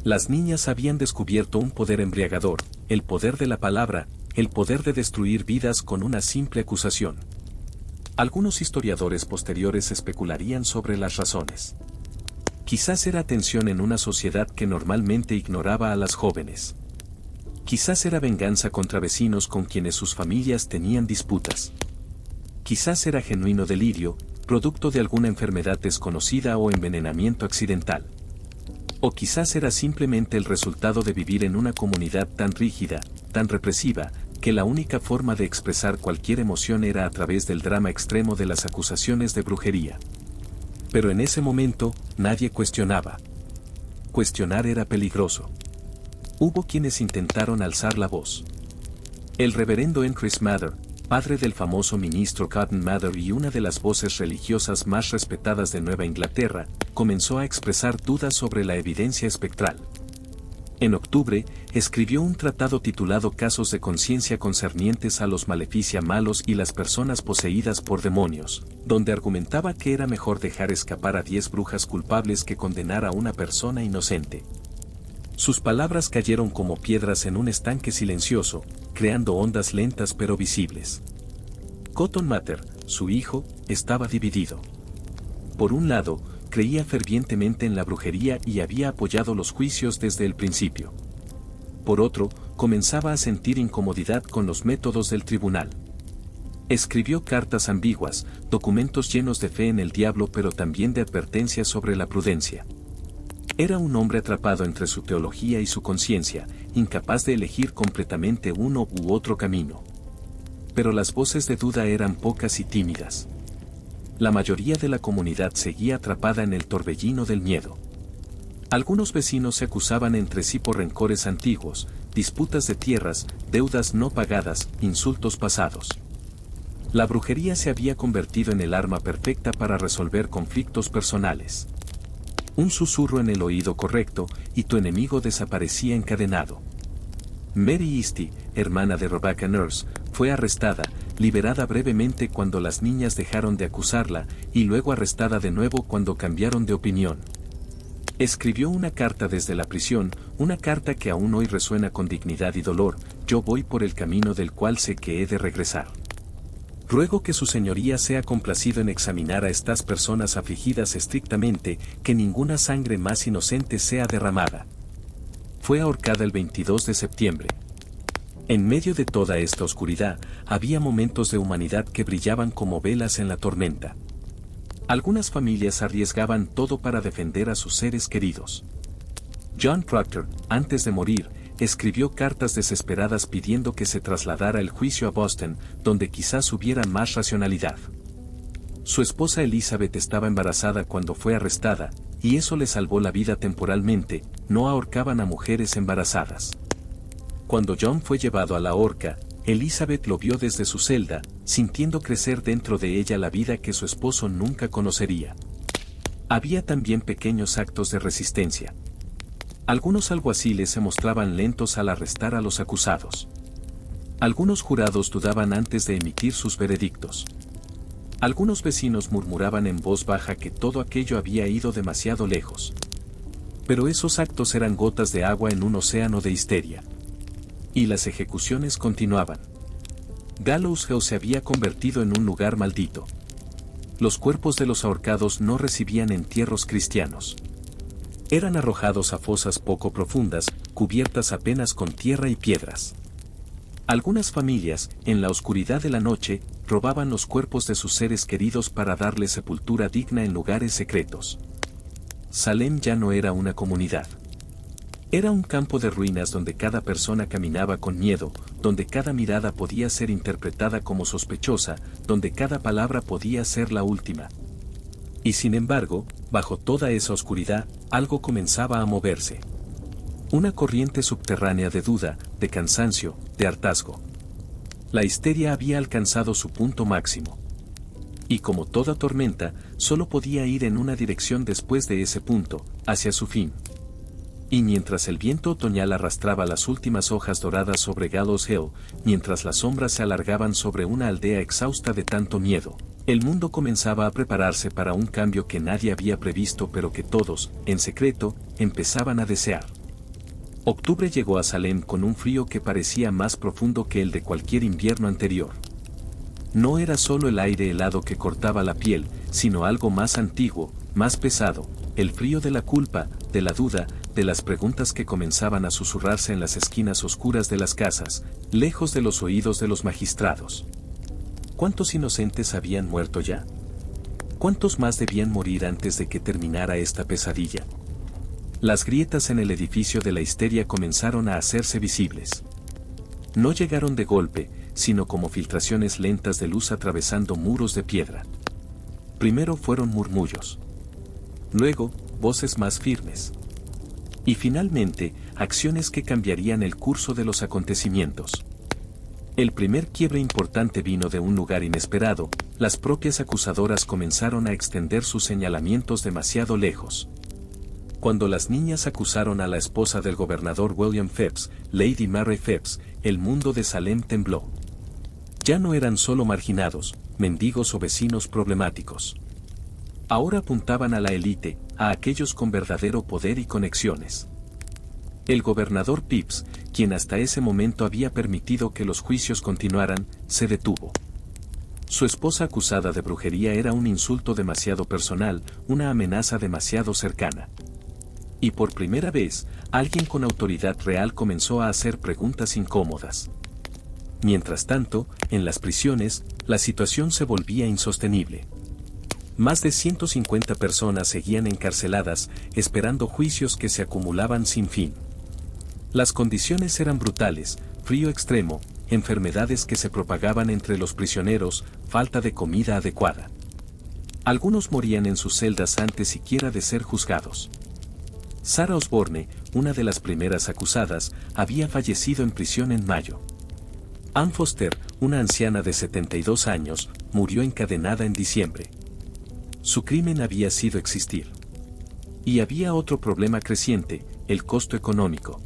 Las niñas habían descubierto un poder embriagador, el poder de la palabra, el poder de destruir vidas con una simple acusación. Algunos historiadores posteriores especularían sobre las razones. Quizás era tensión en una sociedad que normalmente ignoraba a las jóvenes. Quizás era venganza contra vecinos con quienes sus familias tenían disputas. Quizás era genuino delirio, producto de alguna enfermedad desconocida o envenenamiento accidental. O quizás era simplemente el resultado de vivir en una comunidad tan rígida, tan represiva, que la única forma de expresar cualquier emoción era a través del drama extremo de las acusaciones de brujería. Pero en ese momento, nadie cuestionaba. Cuestionar era peligroso. Hubo quienes intentaron alzar la voz. El reverendo Henry Mather, padre del famoso ministro Cotton Mather y una de las voces religiosas más respetadas de Nueva Inglaterra, comenzó a expresar dudas sobre la evidencia espectral. En octubre, escribió un tratado titulado Casos de conciencia concernientes a los maleficia malos y las personas poseídas por demonios, donde argumentaba que era mejor dejar escapar a 10 brujas culpables que condenar a una persona inocente. Sus palabras cayeron como piedras en un estanque silencioso, creando ondas lentas pero visibles. Cotton Mather, su hijo, estaba dividido. Por un lado, creía fervientemente en la brujería y había apoyado los juicios desde el principio. Por otro, comenzaba a sentir incomodidad con los métodos del tribunal. Escribió cartas ambiguas, documentos llenos de fe en el diablo pero también de advertencias sobre la prudencia. Era un hombre atrapado entre su teología y su conciencia, incapaz de elegir completamente uno u otro camino. Pero las voces de duda eran pocas y tímidas. La mayoría de la comunidad seguía atrapada en el torbellino del miedo. Algunos vecinos se acusaban entre sí por rencores antiguos, disputas de tierras, deudas no pagadas, insultos pasados. La brujería se había convertido en el arma perfecta para resolver conflictos personales. Un susurro en el oído correcto, y tu enemigo desaparecía encadenado. Mary Easty, hermana de Rebecca Nurse, fue arrestada, liberada brevemente cuando las niñas dejaron de acusarla, y luego arrestada de nuevo cuando cambiaron de opinión. Escribió una carta desde la prisión, una carta que aún hoy resuena con dignidad y dolor: yo voy por el camino del cual sé que he de regresar. Ruego que su señoría sea complacido en examinar a estas personas afligidas estrictamente, que ninguna sangre más inocente sea derramada. Fue ahorcada el 22 de septiembre. En medio de toda esta oscuridad, había momentos de humanidad que brillaban como velas en la tormenta. Algunas familias arriesgaban todo para defender a sus seres queridos. John Proctor, antes de morir, escribió cartas desesperadas pidiendo que se trasladara el juicio a Boston, donde quizás hubiera más racionalidad. Su esposa Elizabeth estaba embarazada cuando fue arrestada, y eso le salvó la vida temporalmente. No ahorcaban a mujeres embarazadas. Cuando John fue llevado a la horca, Elizabeth lo vio desde su celda, sintiendo crecer dentro de ella la vida que su esposo nunca conocería. Había también pequeños actos de resistencia. Algunos alguaciles se mostraban lentos al arrestar a los acusados. Algunos jurados dudaban antes de emitir sus veredictos. Algunos vecinos murmuraban en voz baja que todo aquello había ido demasiado lejos. Pero esos actos eran gotas de agua en un océano de histeria. Y las ejecuciones continuaban. Gallows Hill se había convertido en un lugar maldito. Los cuerpos de los ahorcados no recibían entierros cristianos. Eran arrojados a fosas poco profundas, cubiertas apenas con tierra y piedras. Algunas familias, en la oscuridad de la noche, robaban los cuerpos de sus seres queridos para darles sepultura digna en lugares secretos. Salem ya no era una comunidad. Era un campo de ruinas donde cada persona caminaba con miedo, donde cada mirada podía ser interpretada como sospechosa, donde cada palabra podía ser la última. Y sin embargo, bajo toda esa oscuridad, algo comenzaba a moverse. Una corriente subterránea de duda, de cansancio, de hartazgo. La histeria había alcanzado su punto máximo. Y como toda tormenta, solo podía ir en una dirección después de ese punto, hacia su fin. Y mientras el viento otoñal arrastraba las últimas hojas doradas sobre Gallows Hill, mientras las sombras se alargaban sobre una aldea exhausta de tanto miedo, el mundo comenzaba a prepararse para un cambio que nadie había previsto pero que todos, en secreto, empezaban a desear. Octubre llegó a Salem con un frío que parecía más profundo que el de cualquier invierno anterior. No era solo el aire helado que cortaba la piel, sino algo más antiguo, más pesado, el frío de la culpa, de la duda, de las preguntas que comenzaban a susurrarse en las esquinas oscuras de las casas, lejos de los oídos de los magistrados. ¿Cuántos inocentes habían muerto ya? ¿Cuántos más debían morir antes de que terminara esta pesadilla? Las grietas en el edificio de la histeria comenzaron a hacerse visibles. No llegaron de golpe, sino como filtraciones lentas de luz atravesando muros de piedra. Primero fueron murmullos. Luego, voces más firmes. Y finalmente, acciones que cambiarían el curso de los acontecimientos. El primer quiebre importante vino de un lugar inesperado. Las propias acusadoras comenzaron a extender sus señalamientos demasiado lejos. Cuando las niñas acusaron a la esposa del gobernador William Phelps, Lady Mary Phelps, el mundo de Salem tembló. Ya no eran solo marginados, mendigos o vecinos problemáticos. Ahora apuntaban a la élite, a aquellos con verdadero poder y conexiones. El gobernador Pepys, quien hasta ese momento había permitido que los juicios continuaran, se detuvo. Su esposa acusada de brujería era un insulto demasiado personal, una amenaza demasiado cercana. Y por primera vez, alguien con autoridad real comenzó a hacer preguntas incómodas. Mientras tanto, en las prisiones, la situación se volvía insostenible. Más de 150 personas seguían encarceladas, esperando juicios que se acumulaban sin fin. Las condiciones eran brutales: frío extremo, enfermedades que se propagaban entre los prisioneros, falta de comida adecuada. Algunos morían en sus celdas antes siquiera de ser juzgados. Sarah Osborne, una de las primeras acusadas, había fallecido en prisión en mayo. Ann Foster, una anciana de 72 años, murió encadenada en diciembre. Su crimen había sido existir. Y había otro problema creciente: el costo económico.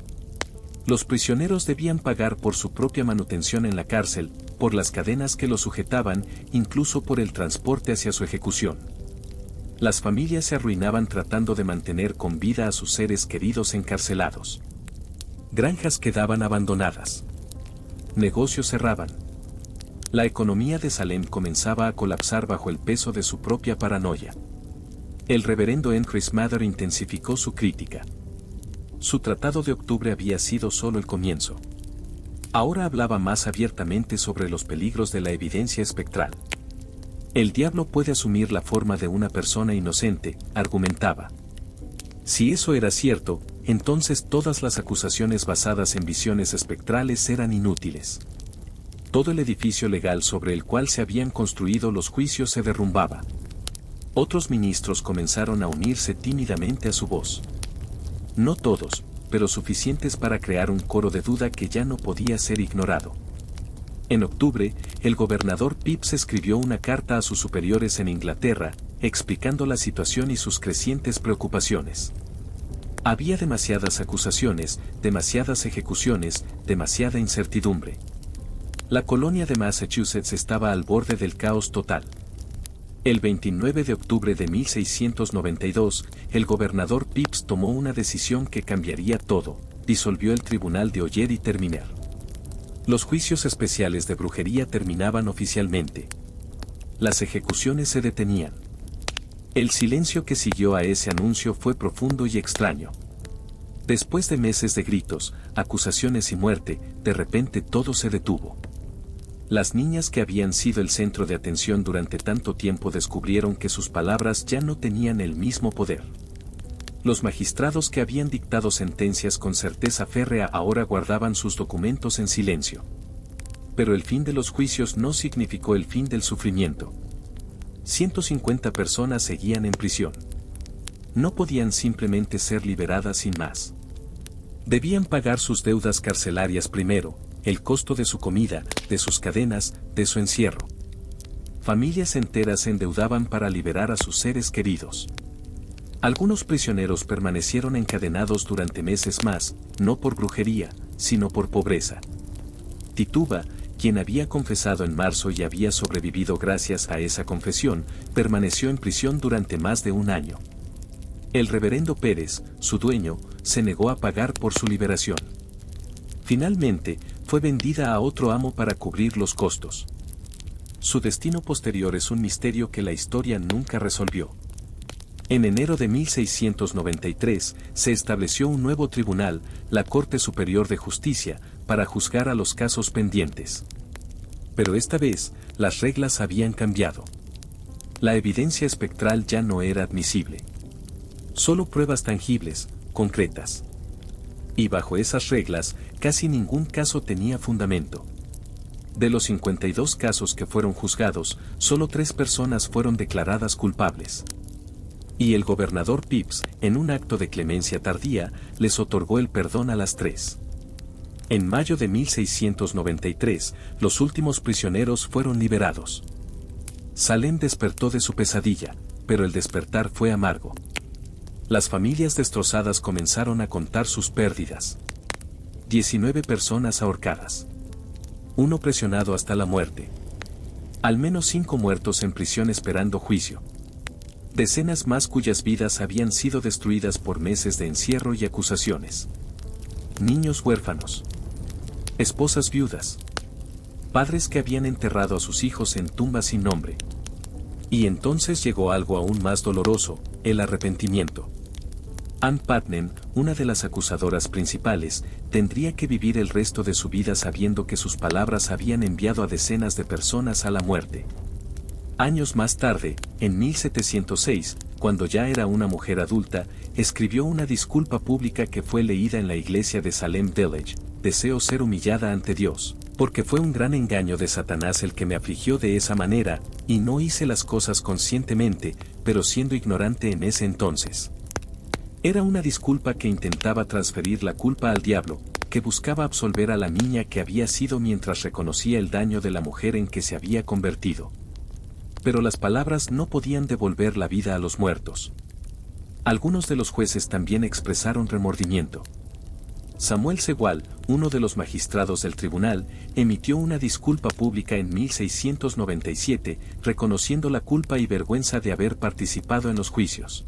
Los prisioneros debían pagar por su propia manutención en la cárcel, por las cadenas que los sujetaban, incluso por el transporte hacia su ejecución. Las familias se arruinaban tratando de mantener con vida a sus seres queridos encarcelados. Granjas quedaban abandonadas. Negocios cerraban. La economía de Salem comenzaba a colapsar bajo el peso de su propia paranoia. El reverendo Henry Mather intensificó su crítica. Su tratado de octubre había sido solo el comienzo. Ahora hablaba más abiertamente sobre los peligros de la evidencia espectral. El diablo puede asumir la forma de una persona inocente, argumentaba. Si eso era cierto, entonces todas las acusaciones basadas en visiones espectrales eran inútiles. Todo el edificio legal sobre el cual se habían construido los juicios se derrumbaba. Otros ministros comenzaron a unirse tímidamente a su voz. No todos, pero suficientes para crear un coro de duda que ya no podía ser ignorado. En octubre, el gobernador Pepys escribió una carta a sus superiores en Inglaterra, explicando la situación y sus crecientes preocupaciones. Había demasiadas acusaciones, demasiadas ejecuciones, demasiada incertidumbre. La colonia de Massachusetts estaba al borde del caos total. El 29 de octubre de 1692, el gobernador Pepys tomó una decisión que cambiaría todo: disolvió el tribunal de Oyer y Terminer. Los juicios especiales de brujería terminaban oficialmente. Las ejecuciones se detenían. El silencio que siguió a ese anuncio fue profundo y extraño. Después de meses de gritos, acusaciones y muerte, de repente todo se detuvo. Las niñas que habían sido el centro de atención durante tanto tiempo descubrieron que sus palabras ya no tenían el mismo poder. Los magistrados que habían dictado sentencias con certeza férrea ahora guardaban sus documentos en silencio. Pero el fin de los juicios no significó el fin del sufrimiento. 150 personas seguían en prisión. No podían simplemente ser liberadas sin más. Debían pagar sus deudas carcelarias primero, el costo de su comida, de sus cadenas, de su encierro. Familias enteras se endeudaban para liberar a sus seres queridos. Algunos prisioneros permanecieron encadenados durante meses más, no por brujería, sino por pobreza. Tituba, quien había confesado en marzo y había sobrevivido gracias a esa confesión, permaneció en prisión durante más de un año. El reverendo Pérez, su dueño, se negó a pagar por su liberación. Finalmente, fue vendida a otro amo para cubrir los costos. Su destino posterior es un misterio que la historia nunca resolvió. En enero de 1693, se estableció un nuevo tribunal, la Corte Superior de Justicia, para juzgar a los casos pendientes. Pero esta vez, las reglas habían cambiado. La evidencia espectral ya no era admisible. Solo pruebas tangibles, concretas. Y bajo esas reglas, casi ningún caso tenía fundamento. De los 52 casos que fueron juzgados, solo 3 personas fueron declaradas culpables. Y el gobernador Pepys, en un acto de clemencia tardía, les otorgó el perdón a las 3. En mayo de 1693, los últimos prisioneros fueron liberados. Salem despertó de su pesadilla, pero el despertar fue amargo. Las familias destrozadas comenzaron a contar sus pérdidas. 19 personas ahorcadas. 1 presionado hasta la muerte. Al menos 5 muertos en prisión esperando juicio. Decenas más cuyas vidas habían sido destruidas por meses de encierro y acusaciones. Niños huérfanos. Esposas viudas. Padres que habían enterrado a sus hijos en tumbas sin nombre. Y entonces llegó algo aún más doloroso, el arrepentimiento. Ann Putnam, una de las acusadoras principales, tendría que vivir el resto de su vida sabiendo que sus palabras habían enviado a decenas de personas a la muerte. Años más tarde, en 1706, cuando ya era una mujer adulta, escribió una disculpa pública que fue leída en la iglesia de Salem Village. Deseo ser humillada ante Dios, porque fue un gran engaño de Satanás el que me afligió de esa manera, y no hice las cosas conscientemente, pero siendo ignorante en ese entonces. Era una disculpa que intentaba transferir la culpa al diablo, que buscaba absolver a la niña que había sido mientras reconocía el daño de la mujer en que se había convertido. Pero las palabras no podían devolver la vida a los muertos. Algunos de los jueces también expresaron remordimiento. Samuel Sewall, uno de los magistrados del tribunal, emitió una disculpa pública en 1697, reconociendo la culpa y vergüenza de haber participado en los juicios.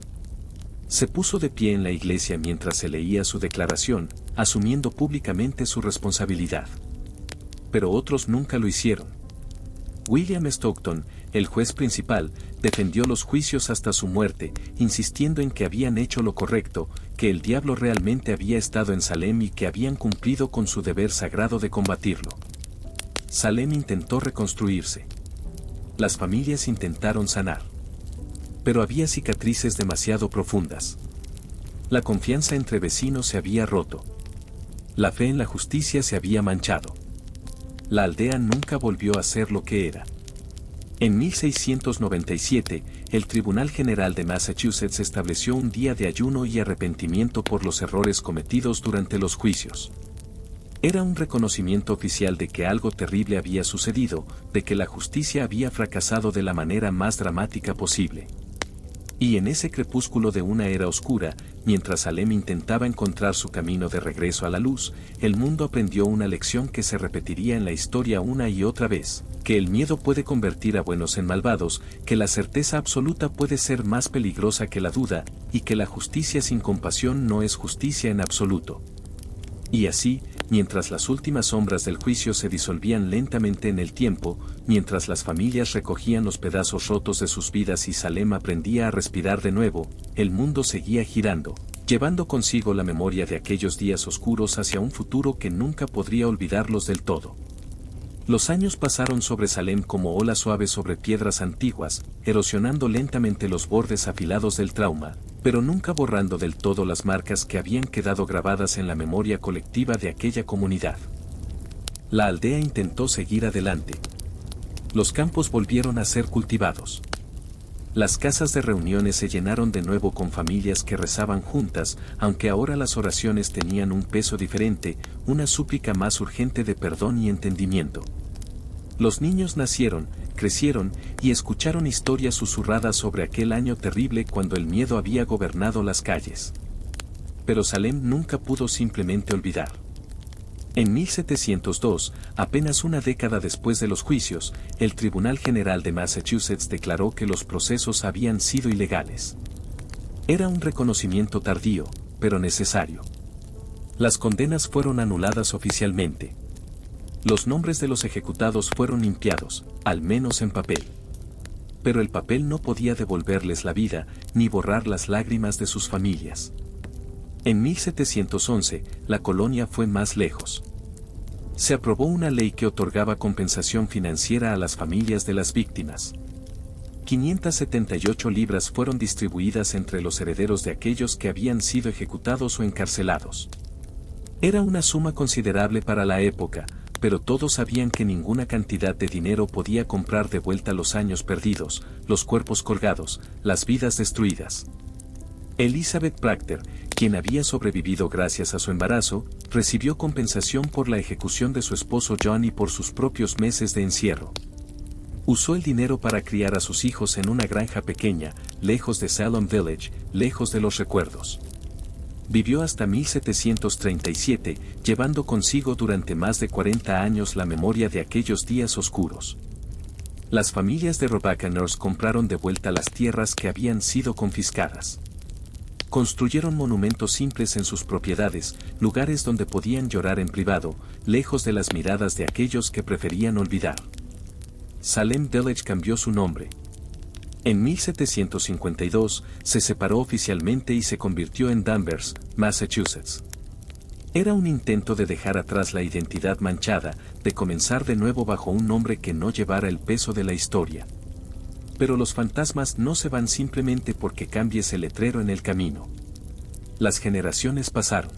Se puso de pie en la iglesia mientras se leía su declaración, asumiendo públicamente su responsabilidad. Pero otros nunca lo hicieron. William Stockton, el juez principal, defendió los juicios hasta su muerte, insistiendo en que habían hecho lo correcto, que el diablo realmente había estado en Salem y que habían cumplido con su deber sagrado de combatirlo. Salem intentó reconstruirse. Las familias intentaron sanar. Pero había cicatrices demasiado profundas. La confianza entre vecinos se había roto. La fe en la justicia se había manchado. La aldea nunca volvió a ser lo que era. En 1697, el Tribunal General de Massachusetts estableció un día de ayuno y arrepentimiento por los errores cometidos durante los juicios. Era un reconocimiento oficial de que algo terrible había sucedido, de que la justicia había fracasado de la manera más dramática posible. Y en ese crepúsculo de una era oscura, mientras Salem intentaba encontrar su camino de regreso a la luz, el mundo aprendió una lección que se repetiría en la historia una y otra vez, que el miedo puede convertir a buenos en malvados, que la certeza absoluta puede ser más peligrosa que la duda, y que la justicia sin compasión no es justicia en absoluto. Y así, mientras las últimas sombras del juicio se disolvían lentamente en el tiempo, mientras las familias recogían los pedazos rotos de sus vidas y Salem aprendía a respirar de nuevo, el mundo seguía girando, llevando consigo la memoria de aquellos días oscuros hacia un futuro que nunca podría olvidarlos del todo. Los años pasaron sobre Salem como olas suaves sobre piedras antiguas, erosionando lentamente los bordes afilados del trauma, pero nunca borrando del todo las marcas que habían quedado grabadas en la memoria colectiva de aquella comunidad. La aldea intentó seguir adelante. Los campos volvieron a ser cultivados. Las casas de reuniones se llenaron de nuevo con familias que rezaban juntas, aunque ahora las oraciones tenían un peso diferente, una súplica más urgente de perdón y entendimiento. Los niños nacieron, crecieron y escucharon historias susurradas sobre aquel año terrible cuando el miedo había gobernado las calles. Pero Salem nunca pudo simplemente olvidar. En 1702, apenas una década después de los juicios, el Tribunal General de Massachusetts declaró que los procesos habían sido ilegales. Era un reconocimiento tardío, pero necesario. Las condenas fueron anuladas oficialmente. Los nombres de los ejecutados fueron limpiados, al menos en papel. Pero el papel no podía devolverles la vida, ni borrar las lágrimas de sus familias. En 1711, la colonia fue más lejos. Se aprobó una ley que otorgaba compensación financiera a las familias de las víctimas. 578 libras fueron distribuidas entre los herederos de aquellos que habían sido ejecutados o encarcelados. Era una suma considerable para la época, pero todos sabían que ninguna cantidad de dinero podía comprar de vuelta los años perdidos, los cuerpos colgados, las vidas destruidas. Elizabeth Proctor, quien había sobrevivido gracias a su embarazo, recibió compensación por la ejecución de su esposo John y por sus propios meses de encierro. Usó el dinero para criar a sus hijos en una granja pequeña, lejos de Salem Village, lejos de los recuerdos. Vivió hasta 1737, llevando consigo durante más de 40 años la memoria de aquellos días oscuros. Las familias de Robacaners compraron de vuelta las tierras que habían sido confiscadas. Construyeron monumentos simples en sus propiedades, lugares donde podían llorar en privado, lejos de las miradas de aquellos que preferían olvidar. Salem Village cambió su nombre. En 1752, se separó oficialmente y se convirtió en Danvers, Massachusetts. Era un intento de dejar atrás la identidad manchada, de comenzar de nuevo bajo un nombre que no llevara el peso de la historia. Pero los fantasmas no se van simplemente porque cambies el letrero en el camino. Las generaciones pasaron.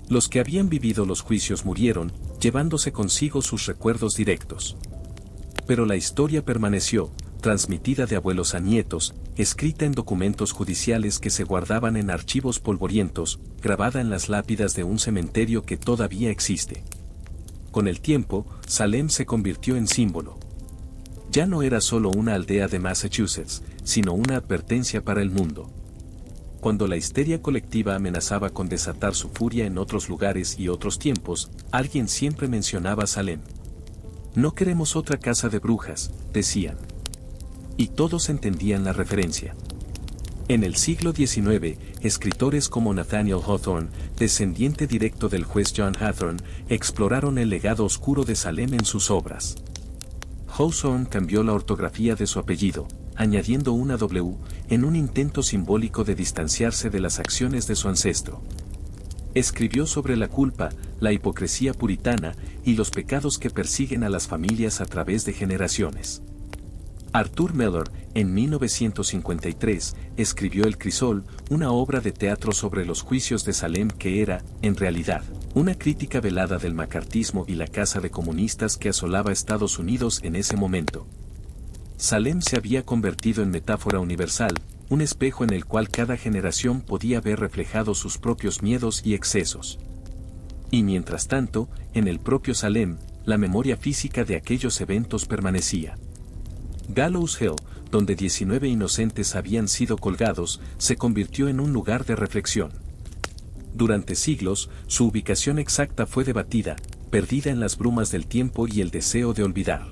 Los que habían vivido los juicios murieron, llevándose consigo sus recuerdos directos. Pero la historia permaneció, transmitida de abuelos a nietos, escrita en documentos judiciales que se guardaban en archivos polvorientos, grabada en las lápidas de un cementerio que todavía existe. Con el tiempo, Salem se convirtió en símbolo. Ya no era solo una aldea de Massachusetts, sino una advertencia para el mundo. Cuando la histeria colectiva amenazaba con desatar su furia en otros lugares y otros tiempos, alguien siempre mencionaba Salem. No queremos otra casa de brujas, decían. Y todos entendían la referencia. En el siglo XIX, escritores como Nathaniel Hawthorne, descendiente directo del juez John Hathorne, exploraron el legado oscuro de Salem en sus obras. Hawthorne cambió la ortografía de su apellido, añadiendo una W, en un intento simbólico de distanciarse de las acciones de su ancestro. Escribió sobre la culpa, la hipocresía puritana y los pecados que persiguen a las familias a través de generaciones. Arthur Miller, en 1953, escribió El Crisol, una obra de teatro sobre los juicios de Salem que era, en realidad, una crítica velada del macartismo y la caza de comunistas que asolaba Estados Unidos en ese momento. Salem se había convertido en metáfora universal, un espejo en el cual cada generación podía ver reflejados sus propios miedos y excesos. Y mientras tanto, en el propio Salem, la memoria física de aquellos eventos permanecía. Gallows Hill, donde 19 inocentes habían sido colgados, se convirtió en un lugar de reflexión. Durante siglos, su ubicación exacta fue debatida, perdida en las brumas del tiempo y el deseo de olvidar.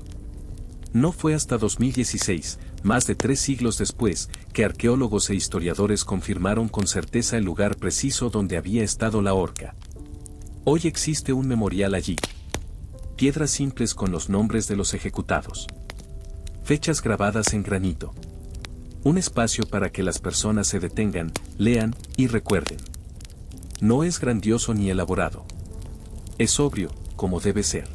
No fue hasta 2016, más de 3 siglos después, que arqueólogos e historiadores confirmaron con certeza el lugar preciso donde había estado la horca. Hoy existe un memorial allí. Piedras simples con los nombres de los ejecutados. Fechas grabadas en granito. Un espacio para que las personas se detengan, lean y recuerden. No es grandioso ni elaborado. Es sobrio, como debe ser.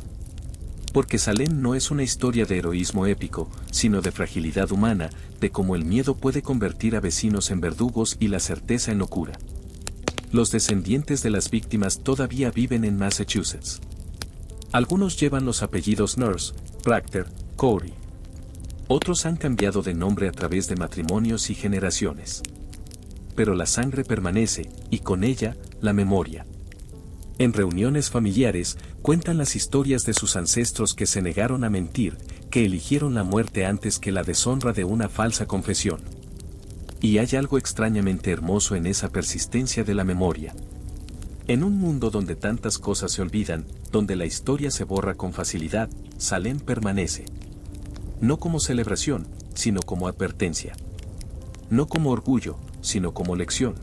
Porque Salem no es una historia de heroísmo épico, sino de fragilidad humana, de cómo el miedo puede convertir a vecinos en verdugos y la certeza en locura. Los descendientes de las víctimas todavía viven en Massachusetts. Algunos llevan los apellidos Nurse, Proctor, Corey. Otros han cambiado de nombre a través de matrimonios y generaciones. Pero la sangre permanece, y con ella, la memoria. En reuniones familiares, cuentan las historias de sus ancestros que se negaron a mentir, que eligieron la muerte antes que la deshonra de una falsa confesión. Y hay algo extrañamente hermoso en esa persistencia de la memoria. En un mundo donde tantas cosas se olvidan, donde la historia se borra con facilidad, Salem permanece. No como celebración, sino como advertencia. No como orgullo, sino como lección.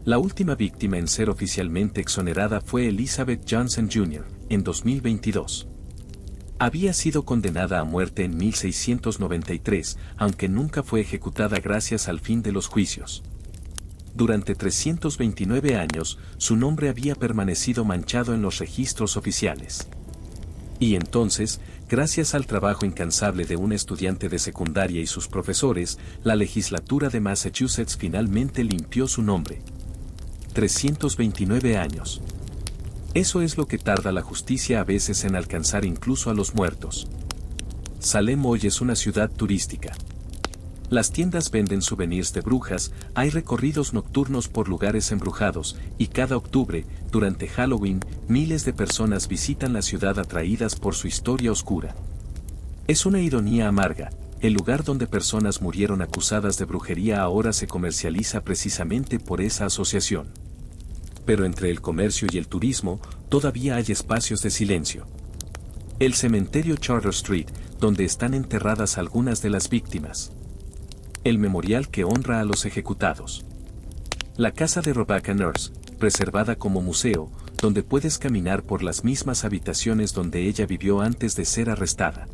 La última víctima en ser oficialmente exonerada fue Elizabeth Johnson Jr., en 2022. Había sido condenada a muerte en 1693, aunque nunca fue ejecutada gracias al fin de los juicios. Durante 329 años, su nombre había permanecido manchado en los registros oficiales. Y entonces, gracias al trabajo incansable de un estudiante de secundaria y sus profesores, la legislatura de Massachusetts finalmente limpió su nombre. 329 años. Eso es lo que tarda la justicia a veces en alcanzar incluso a los muertos. Salem hoy es una ciudad turística. Las tiendas venden souvenirs de brujas, hay recorridos nocturnos por lugares embrujados, y cada octubre, durante Halloween, miles de personas visitan la ciudad atraídas por su historia oscura. Es una ironía amarga, el lugar donde personas murieron acusadas de brujería ahora se comercializa precisamente por esa asociación. Pero entre el comercio y el turismo, todavía hay espacios de silencio. El cementerio Charter Street, donde están enterradas algunas de las víctimas. El memorial que honra a los ejecutados. La casa de Rebecca Nurse, preservada como museo, donde puedes caminar por las mismas habitaciones donde ella vivió antes de ser arrestada.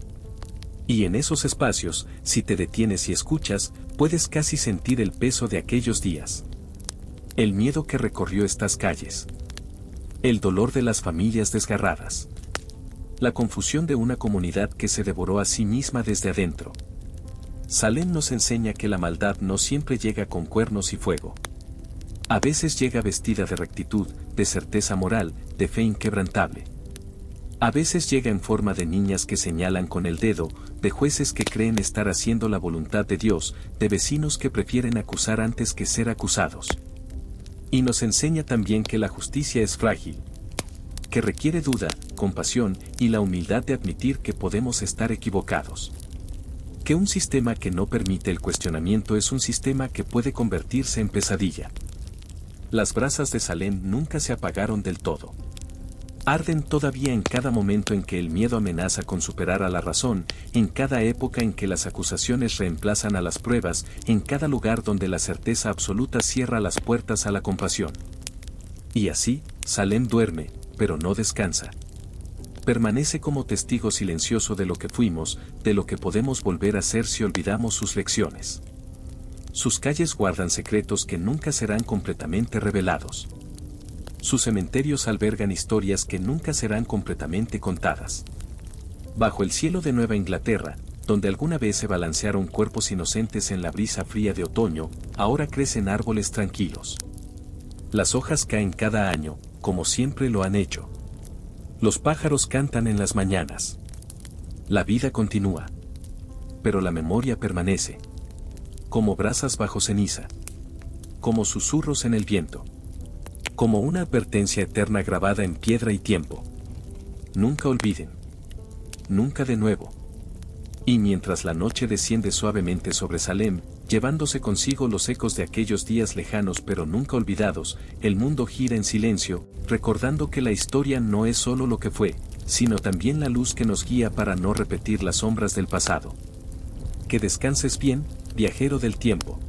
Y en esos espacios, si te detienes y escuchas, puedes casi sentir el peso de aquellos días. El miedo que recorrió estas calles. El dolor de las familias desgarradas. La confusión de una comunidad que se devoró a sí misma desde adentro. Salem nos enseña que la maldad no siempre llega con cuernos y fuego. A veces llega vestida de rectitud, de certeza moral, de fe inquebrantable. A veces llega en forma de niñas que señalan con el dedo, de jueces que creen estar haciendo la voluntad de Dios, de vecinos que prefieren acusar antes que ser acusados. Y nos enseña también que la justicia es frágil, que requiere duda, compasión y la humildad de admitir que podemos estar equivocados. Que un sistema que no permite el cuestionamiento es un sistema que puede convertirse en pesadilla. Las brasas de Salem nunca se apagaron del todo. Arden todavía en cada momento en que el miedo amenaza con superar a la razón, en cada época en que las acusaciones reemplazan a las pruebas, en cada lugar donde la certeza absoluta cierra las puertas a la compasión. Y así, Salem duerme, pero no descansa. Permanece como testigo silencioso de lo que fuimos, de lo que podemos volver a ser si olvidamos sus lecciones. Sus calles guardan secretos que nunca serán completamente revelados. Sus cementerios albergan historias que nunca serán completamente contadas. Bajo el cielo de Nueva Inglaterra, donde alguna vez se balancearon cuerpos inocentes en la brisa fría de otoño, ahora crecen árboles tranquilos. Las hojas caen cada año, como siempre lo han hecho. Los pájaros cantan en las mañanas. La vida continúa. Pero la memoria permanece. Como brasas bajo ceniza. Como susurros en el viento. Como una advertencia eterna grabada en piedra y tiempo. Nunca olviden. Nunca de nuevo. Y mientras la noche desciende suavemente sobre Salem, llevándose consigo los ecos de aquellos días lejanos pero nunca olvidados, el mundo gira en silencio, recordando que la historia no es solo lo que fue, sino también la luz que nos guía para no repetir las sombras del pasado. Que descanses bien, viajero del tiempo.